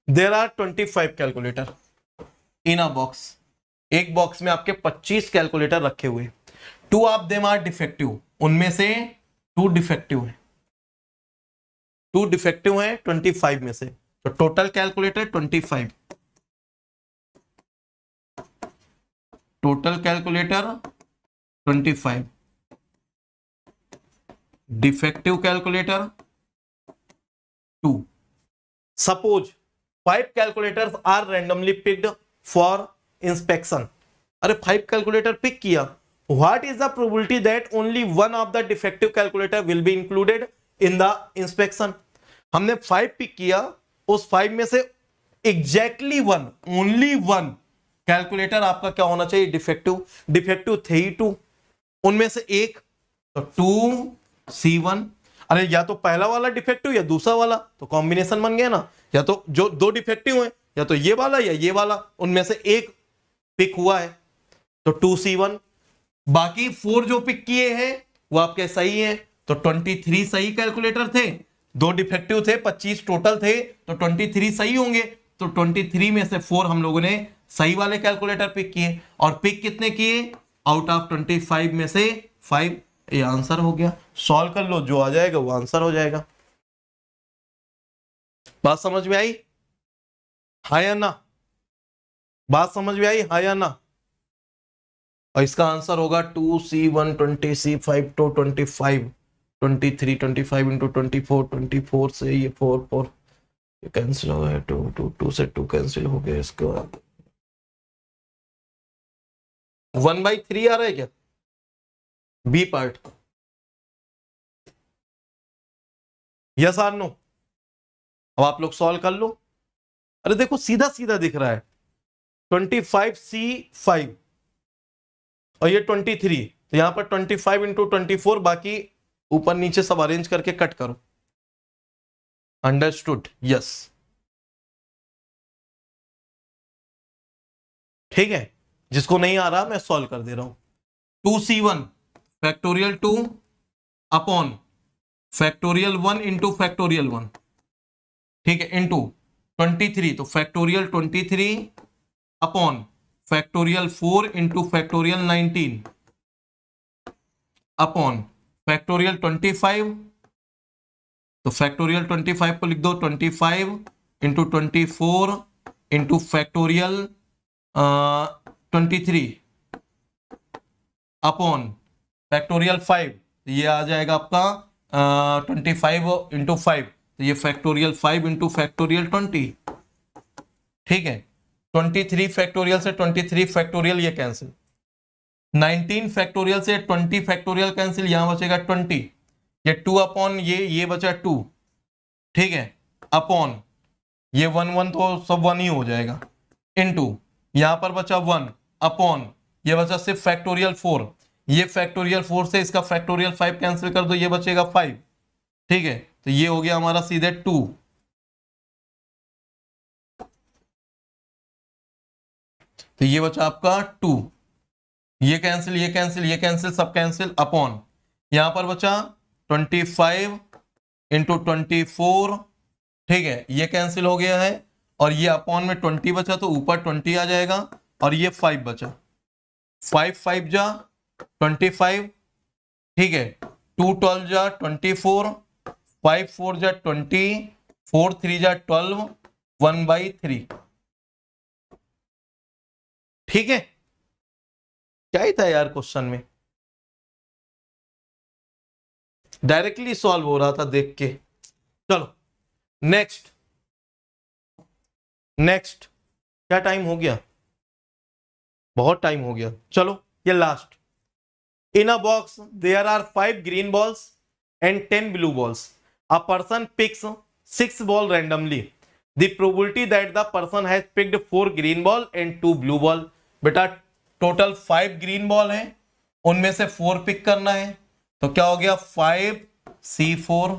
There are 25 calculator in a box, एक बॉक्स में आपके 25 कैलकुलेटर रखे हुए, 2 ऑफ देम आर डिफेक्टिव, उनमें से 2 डिफेक्टिव है, 2 डिफेक्टिव है 25 में से, तो total calculator 25, total calculator 25, defective calculator 2। Suppose 5 calculators are randomly picked for inspection, अरे 5 कैलकुलेटर पिक किया, what is the probability that only one of the defective calculator will be included in the inspection. हमने 5 pick किया, उस 5 में से exactly 1, only 1 calculator आपका क्या होना चाहिए, डिफेक्टिव, डिफेक्टिव थे ही 2, उनमें से एक, तो 2C1, अरे या तो पहला वाला डिफेक्टिव या दूसरा वाला, तो कॉम्बिनेशन बन गया ना, या तो जो 2 डिफेक्टिव हैं या तो ये वाला या ये वाला, उनमें से एक पिक हुआ है तो 2C1, बाकी 4 जो पिक किए हैं वो आपके सही हैं, तो 23 सही कैलकुलेटर थे, 2 डिफेक्टिव थे, 25 टोटल थे, तो 23 सही होंगे। तो 23 में से 4 हम लोगों ने सही वाले कैलकुलेटर पिक किए, और पिक कितने किए, आउट ऑफ 25 में से 5, ये आंसर हो गया। सॉल्व कर लो, जो आ जाएगा वो आंसर हो जाएगा। बात समझ में आई, हाँ या ना? बात समझ में आई, हाँ या ना? और इसका आंसर होगा 2C1 20C5 to 25, 23 25 इंटू 24, 24 से ये 4 ये कैंसिल हो गया, 2 से 2 कैंसिल हो गया, इसके बाद 1/3 आ रहा है क्या, बी पार्ट, यस और नो? अब आप लोग सॉल्व कर लो। अरे देखो सीधा सीधा दिख रहा है, 25C5 और ये 23, तो यहां पर 25 इंटू 24, बाकी ऊपर नीचे सब अरेंज करके कट करो। अंडरस्टूड, यस, ठीक है। जिसको नहीं आ रहा मैं सॉल्व कर दे रहा हूं। 2C1 factorial 2 upon factorial 1 into factorial 1, ठीक है, इंटू 23, तो factorial 23 upon factorial 4 into factorial 19 upon factorial 25, तो फैक्टोरियल 25 को लिख दो 25 into 24 into factorial 23 upon factorial 5, ये आ जाएगा आपका 25 इंटू 5, तो ये फैक्टोरियल 5 इंटू फैक्टोरियल 20, ठीक है। 23 फैक्टोरियल से 23 फैक्टोरियल ये कैंसिल, 19 फैक्टोरियल से 20 फैक्टोरियल कैंसिल, यहां बचेगा 20, ये 2 अपॉन ये बचा 2, ठीक है, अपॉन ये 1 तो सब 1 ही हो जाएगा, इनटू यहां पर बचा 1 अपॉन ये बचा सिर्फ फैक्टोरियल 4, ये फैक्टोरियल 4 से इसका फैक्टोरियल 5 कैंसिल कर दो, ये बचेगा 5, ठीक है, तो ये हो गया हमारा सीधे 2, तो ये बचा आपका 2, ये कैंसिल, ये कैंसिल, ये कैंसिल, सब कैंसिल, अपॉन यहां पर बचा 25 इंटू 24, ठीक है, ये कैंसिल हो गया है, और ये अपॉन में 20 बचा तो ऊपर 20 आ जाएगा, और ये 5 बचा, 5 5 जा 25, ठीक है, 2 12 जा 24, 5 4 जा 20, 4 3 जा 12, 1/3, ठीक है। क्या ही था यार क्वेश्चन में, डायरेक्टली सॉल्व हो रहा था देख के। चलो नेक्स्ट, नेक्स्ट, क्या टाइम हो गया, बहुत टाइम हो गया। चलो ये last, in a box there are 5 green balls and 10 blue balls. A person picks 6 ball randomly. The probability that the person has picked 4 green ball and 2 blue ball. बेटा total 5 green ball है, उनमें से 4 pick करना है, तो क्या हो गया 5C4।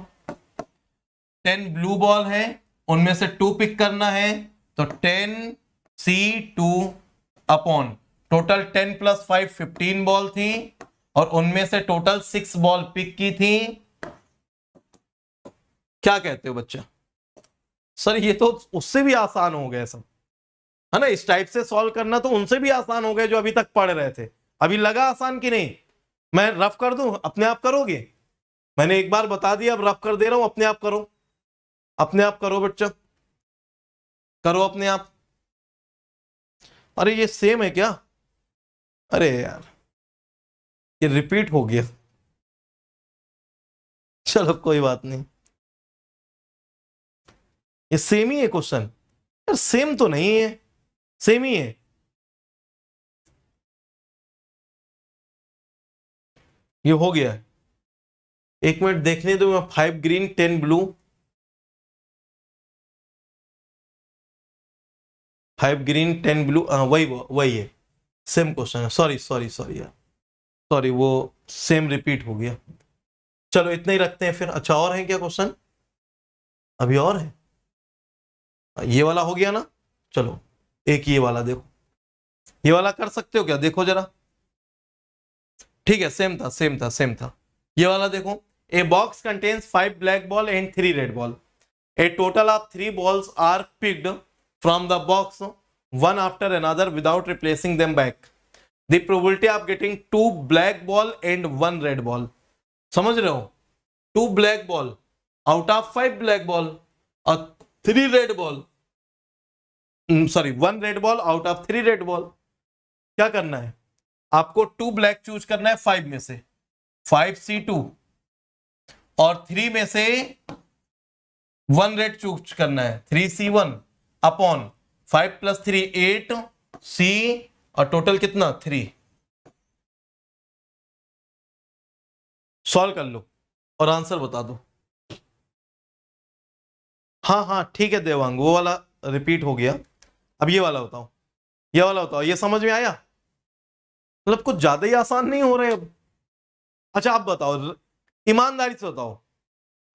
10 ब्लू बॉल है, उनमें से 2 पिक करना है, तो 10C2 अपॉन टोटल 10 + 5 15 बॉल थी, और उनमें से टोटल 6 बॉल पिक की थी। क्या कहते हो बच्चा? सर ये तो उससे भी आसान हो गया सब, है ना, इस टाइप से सॉल्व करना तो उनसे भी आसान हो गए जो अभी तक पढ़ रहे थे। अभी लगा आसान कि नहीं? मैं रफ कर दूं, अपने आप करोगे? मैंने एक बार बता दिया, अब रफ कर दे रहा हूं, अपने आप करो, अपने आप करो बच्चा, करो अपने आप। अरे ये सेम है क्या? अरे यार ये रिपीट हो गया, चलो कोई बात नहीं, ये सेम ही है क्वेश्चन यार, सेम तो नहीं है, सेम ही है। ये हो गया, एक मिनट देखने दो, मैं 5 ग्रीन 10 ब्लू, 5 ग्रीन 10 ब्लू, हाँ वही है, सेम क्वेश्चन है। सॉरी सॉरी सॉरी यार, सॉरी, वो सेम रिपीट हो गया। चलो इतना ही रखते हैं फिर। अच्छा और है क्या क्वेश्चन? अभी और है, ये वाला हो गया ना। चलो एक ये वाला देखो, ये वाला कर सकते हो क्या? देखो जरा, ठीक है, सेम था सेम था सेम था। ये वाला देखो, a box contains 5 black ball and 3 red ball, a total of 3 balls are picked from the box one after another without replacing them back. The probability of getting 2 black ball and 1 red ball. समझ रहे हो? 2 black ball out of 5 black ball और 3 red ball, sorry 1 red ball out of 3 red ball. क्या करना है आपको? 2 black choose करना है 5 में से, 5C2, और 3 में से 1 रेड चूज करना है, 3C1 अपॉन 5 + 3 8C, और टोटल कितना 3। सॉल्व कर लो और आंसर बता दो। हाँ हाँ ठीक है देवांग, वो वाला रिपीट हो गया। अब ये वाला बताओ, ये वाला बताओ, ये समझ में आया? मतलब कुछ ज्यादा ही आसान नहीं हो रहे अब। अच्छा आप बताओ, ईमानदारी से बताओ,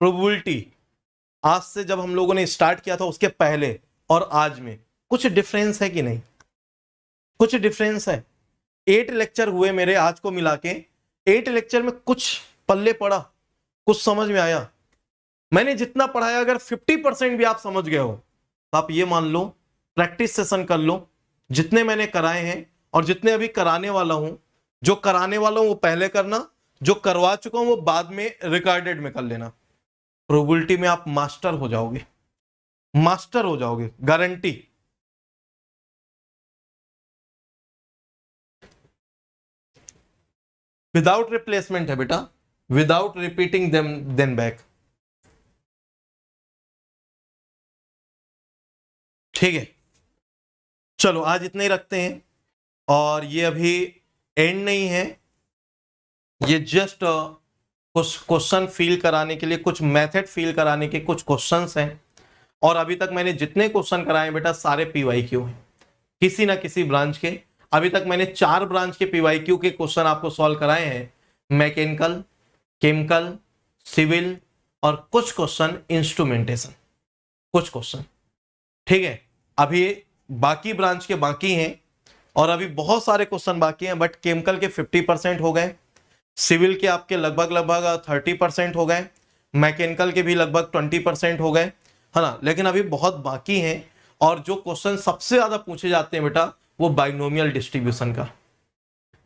प्रोबेबिलिटी आज से जब हम लोगों ने स्टार्ट किया था उसके पहले और आज में कुछ डिफरेंस है कि नहीं? कुछ डिफरेंस है। 8 लेक्चर हुए मेरे आज को मिला के, 8 लेक्चर में कुछ पल्ले पड़ा, कुछ समझ में आया? मैंने जितना पढ़ाया अगर 50% भी आप समझ गए हो तो आप ये मान लो, प्रैक्टिस सेशन कर लो, जितने मैंने कराए हैं और जितने अभी कराने वाला हूं। जो कराने वाला हूं वो पहले करना, जो करवा चुका हूं वो बाद में रिकॉर्डेड में कर लेना। प्रोबेबिलिटी में आप मास्टर हो जाओगे, मास्टर हो जाओगे, गारंटी। विदाउट रिप्लेसमेंट है बेटा, विदाउट रिपीटिंग देन बैक। ठीक है, चलो आज इतना ही रखते हैं। और ये अभी एंड नहीं है, ये जस्ट कुछ क्वेश्चन फील कराने के लिए, कुछ मेथड फील कराने के कुछ क्वेश्चंस हैं। और अभी तक मैंने जितने क्वेश्चन कराए बेटा सारे PYQ हैं, किसी ना किसी ब्रांच के। अभी तक मैंने 4 ब्रांच के PYQ के क्वेश्चन आपको सॉल्व कराए हैं, मैकेनिकल, केमिकल, सिविल, और कुछ क्वेश्चन इंस्ट्रूमेंटेशन, कुछ क्वेश्चन। ठीक है, अभी बाकी ब्रांच के बाकी हैं और अभी बहुत सारे क्वेश्चन बाकी हैं, बट केमिकल के 50% हो गए, सिविल के आपके लगभग 30% हो गए, मैकेनिकल के भी लगभग 20% हो गए, है ना। लेकिन अभी बहुत बाकी हैं, और जो क्वेश्चन सबसे ज्यादा पूछे जाते हैं बेटा वो बाइनोमियल डिस्ट्रीब्यूशन का,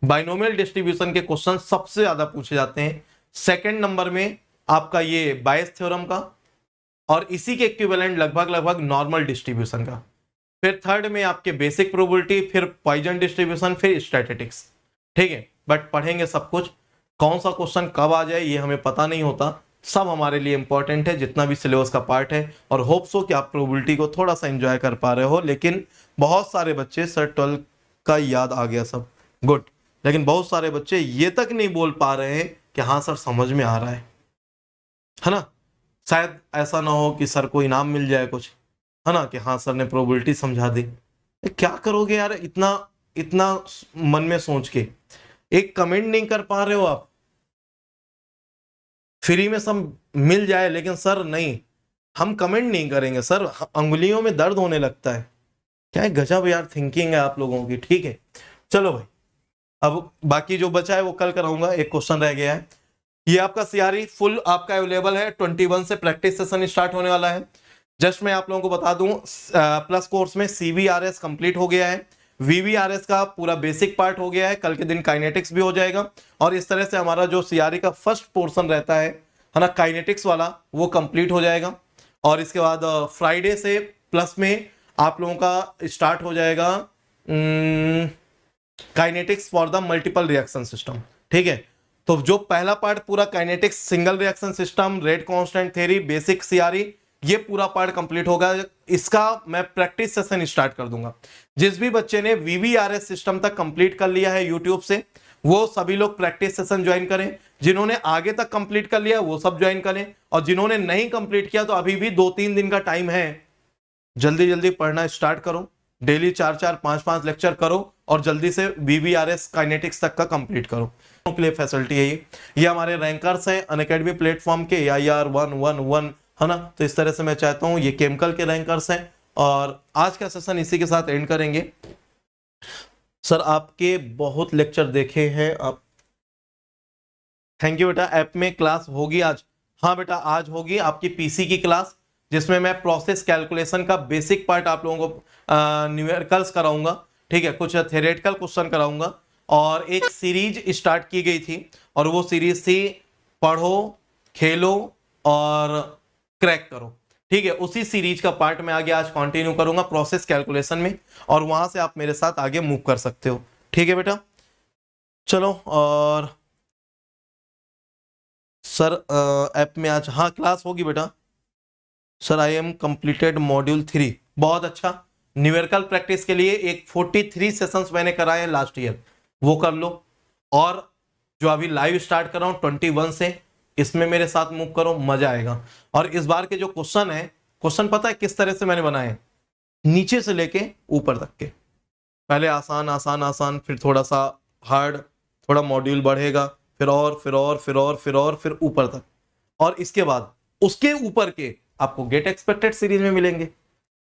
बाइनोमियल डिस्ट्रीब्यूशन के क्वेश्चन सबसे ज्यादा पूछे जाते हैं। सेकंड नंबर में आपका ये बायस थ्योरम का, और इसी के इक्विवेलेंट लगभग नॉर्मल डिस्ट्रीब्यूशन का। फिर थर्ड में आपके बेसिक प्रोबेबिलिटी, फिर पॉइजन डिस्ट्रीब्यूशन, फिर स्टैटिस्टिक्स। ठीक है, बट पढ़ेंगे सब कुछ, कौन सा क्वेश्चन कब आ जाए ये हमें पता नहीं होता, सब हमारे लिए इंपॉर्टेंट है जितना भी सिलेबस का पार्ट है। और होप सो कि आप प्रोबेबिलिटी को थोड़ा सा एंजॉय कर पा रहे हो। लेकिन बहुत सारे बच्चे सर 12 का याद आ गया सब, गुड, लेकिन बहुत सारे बच्चे ये तक नहीं बोल पा रहे हैं कि हाँ सर समझ में आ रहा है ना। शायद ऐसा ना हो कि सर को इनाम मिल जाए कुछ, है ना, कि हाँ सर ने प्रोबेबिलिटी समझा दी। क्या करोगे यार, इतना इतना मन में सोच के एक कमेंट नहीं कर पा रहे हो आप। फ्री में सब मिल जाए, लेकिन सर नहीं, हम कमेंट नहीं करेंगे सर, अंगुलियों में दर्द होने लगता है। क्या है, गजब यार थिंकिंग है आप लोगों की। ठीक है, चलो भाई, अब बाकी जो बचा है वो कल कराऊंगा, एक क्वेश्चन रह गया है। ये आपका सीआरई फुल आपका अवेलेबल है, 21 से प्रैक्टिस सेशन स्टार्ट होने वाला है। जस्ट मैं आप लोगों को बता दूं, प्लस कोर्स में सीवीआरएस कंप्लीट हो गया है, वीवीआरएस का पूरा बेसिक पार्ट हो गया है, कल के दिन काइनेटिक्स भी हो जाएगा, और इस तरह से हमारा जो सीआरई का फर्स्ट पोर्शन रहता है ना, काइनेटिक्स वाला, वो कंप्लीट हो जाएगा। और इसके बाद फ्राइडे से प्लस में आप लोगों का स्टार्ट हो जाएगा kinetics for the multiple reaction system. ठीक है, तो जो पहला पार्ट पूरा kinetics, single reaction system, rate constant theory, basic CRE, ये पूरा पार्ट कंप्लीट होगा। इसका मैं प्रैक्टिस सेशन स्टार्ट कर दूंगा। जिस भी बच्चे ने वीवीआरएस सिस्टम तक कंप्लीट कर लिया है यूट्यूब से, वो सभी लोग प्रैक्टिस सेशन ज्वाइन करें। जिन्होंने आगे तक कंप्लीट कर लिया वो सब ज्वाइन करें, और जिन्होंने नहीं कंप्लीट किया तो अभी भी 2-3 दिन का टाइम है, जल्दी जल्दी पढ़ना स्टार्ट करो, डेली 4-4, 5-5 लेक्चर करो, और जल्दी से वीवीआरएस काइनेटिक्स तक का कंप्लीट करो। के लिए फैसिलिटी है ये हमारे रैंकर्स हैं अनअकैडमी प्लेटफॉर्म के, AIR 111, है ना। तो इस तरह से मैं चाहता हूं, ये केमिकल के रैंकर्स हैं, और आज का सेशन इसी के साथ एंड करेंगे। सर आपके बहुत लेक्चर देखे हैं आप, थैंक यू बेटा। ऐप में क्लास होगी आज? हाँ बेटा, आज होगी आपकी पीसी की क्लास, जिसमें मैं प्रोसेस कैलकुलेशन का बेसिक पार्ट आप लोगों को न्यूमेरिकल्स कराऊंगा। ठीक है, कुछ थ्योरेटिकल क्वेश्चन कराऊंगा, और एक सीरीज स्टार्ट की गई थी, और वो सीरीज थी पढ़ो, खेलो और क्रैक करो। ठीक है, उसी सीरीज का पार्ट मैं आगे आज कंटिन्यू करूंगा प्रोसेस कैलकुलेशन में, और वहां से आप मेरे साथ आगे मूव कर सकते हो। ठीक है बेटा, चलो। और सर ऐप में आज हाँ क्लास होगी बेटा। Sir I am completed module 3, बहुत अच्छा। न्यूमेरिकल प्रैक्टिस के लिए एक 43 सेशंस मैंने कराए हैं लास्ट ईयर, वो कर लो। और जो अभी लाइव स्टार्ट कर रहा हूं 21 से, इसमें मेरे साथ मूव करो, मजा आएगा। और इस बार के जो क्वेश्चन है, क्वेश्चन पता है किस तरह से मैंने बनाए, नीचे से लेके ऊपर तक के, पहले आसान आसान आसान, फिर थोड़ा सा हार्ड, थोड़ा मॉड्यूल बढ़ेगा, फिर और फिर और फिर और फिर और फिर ऊपर तक, और इसके बाद उसके ऊपर के आपको गेट एक्सपेक्टेड सीरीज में मिलेंगे।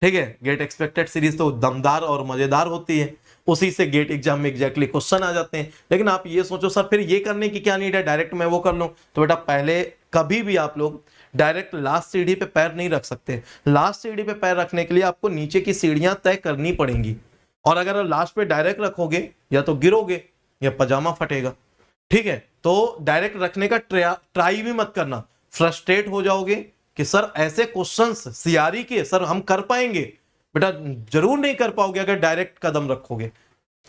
ठीक है, गेट एक्सपेक्टेड सीरीज तो दमदार और मजेदार होती है, उसी से गेट एग्जाम में एग्जैक्टली क्वेश्चन आ जाते हैं। लेकिन आप ये सोचो सर फिर ये करने की क्या नीड है, डायरेक्ट मैं वो कर लूं, तो बेटा पहले कभी भी आप लोग डायरेक्ट लास्ट सीढ़ी पे पैर नहीं रख सकते। लास्ट सीढ़ी पे पैर रखने के लिए आपको नीचे की सीढ़ियां तय करनी पड़ेंगी, और अगर लास्ट पे डायरेक्ट रखोगे या तो गिरोगे या पजामा फटेगा। ठीक है, तो डायरेक्ट रखने का ट्राई भी मत करना, फ्रस्ट्रेट हो जाओगे कि सर ऐसे क्वेश्चंस सीआरई के सर हम कर पाएंगे। बेटा जरूर नहीं कर पाओगे अगर डायरेक्ट कदम रखोगे।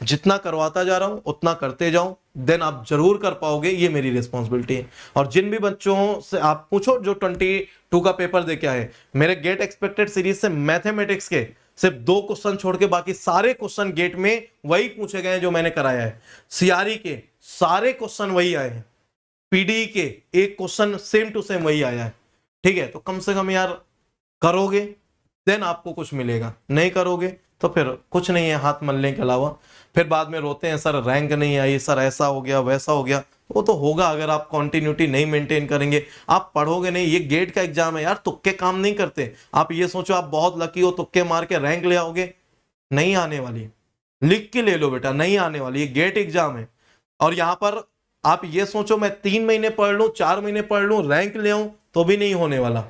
जितना करवाता जा रहा हूं उतना करते जाओ, देन आप जरूर कर पाओगे, ये मेरी रिस्पॉन्सिबिलिटी है। और जिन भी बच्चों से आप पूछो जो 22 का पेपर दे के आए, मेरे गेट एक्सपेक्टेड सीरीज से मैथमेटिक्स के सिर्फ 2 क्वेश्चन छोड़ के बाकी सारे क्वेश्चन गेट में वही पूछे गए जो मैंने कराया है। सीआरई के सारे क्वेश्चन वही आए हैं, पीडी के एक क्वेश्चन सेम टू सेम वही आया है। ठीक है, तो कम से कम यार करोगे देन आपको कुछ मिलेगा, नहीं करोगे तो फिर कुछ नहीं है हाथ मलने के अलावा। फिर बाद में रोते हैं सर रैंक नहीं आई, सर ऐसा हो गया वैसा हो गया। वो तो होगा अगर आप कंटिन्यूटी नहीं मेंटेन करेंगे, आप पढ़ोगे नहीं। ये गेट का एग्जाम है यार, तुक्के काम नहीं करते। आप ये सोचो आप बहुत लकी हो, तुक्के मार के रैंक ले आओगे, नहीं आने वाली। लिख के ले लो बेटा, नहीं आने वाली, ये गेट एग्जाम है। और यहां पर आप ये सोचो मैं 3 महीने पढ़ लूं, 4 महीने पढ़ लूं, रैंक ले आऊं, तो भी नहीं होने वाला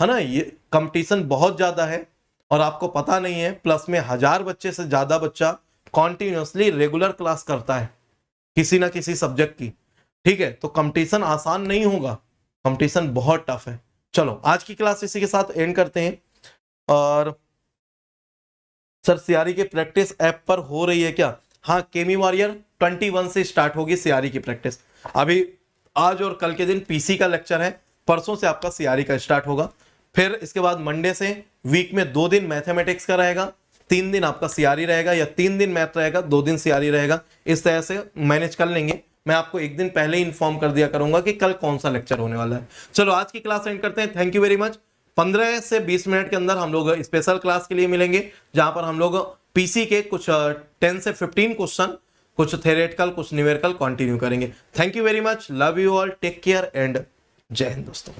है ना। ये कंपटीशन बहुत ज्यादा है और आपको पता नहीं है, प्लस में 1000 बच्चे से ज्यादा बच्चा कॉन्टिन्यूसली रेगुलर क्लास करता है किसी ना किसी सब्जेक्ट की, ठीक है। तो कंपटीशन आसान नहीं होगा, कंपटीशन बहुत टफ है। चलो आज की क्लास इसी के साथ एंड करते हैं। और सर सीआरई की प्रैक्टिस ऐप पर हो रही है क्या? हाँ, केमी वॉरियर 21 से स्टार्ट होगी सीआरई की प्रैक्टिस। अभी आज और कल के दिन पीसी का लेक्चर है, परसों से आपका सीआरई का स्टार्ट होगा। फिर इसके बाद मंडे से वीक में 2 दिन मैथमेटिक्स का रहेगा, 3 दिन आपका सीआरई रहेगा, या 3 दिन मैथ रहेगा, 2 दिन सीआरई रहेगा। इस तरह से मैनेज कर लेंगे। मैं आपको एक दिन पहले ही इन्फॉर्म कर दिया करूंगा कि कल कौन सा लेक्चर होने वाला है। चलो आज की क्लास एंड करते हैं। Thank you very much. 15 से 20 मिनट के अंदर हम लोग स्पेशल क्लास के लिए मिलेंगे, जहां पर हम लोग पीसी के कुछ 10 से 15 क्वेश्चन, कुछ थ्योरेटिकल, कुछ न्यूमेरिकल कंटिन्यू करेंगे। Thank you very much, love you all, take care and Jai Hind दोस्तों।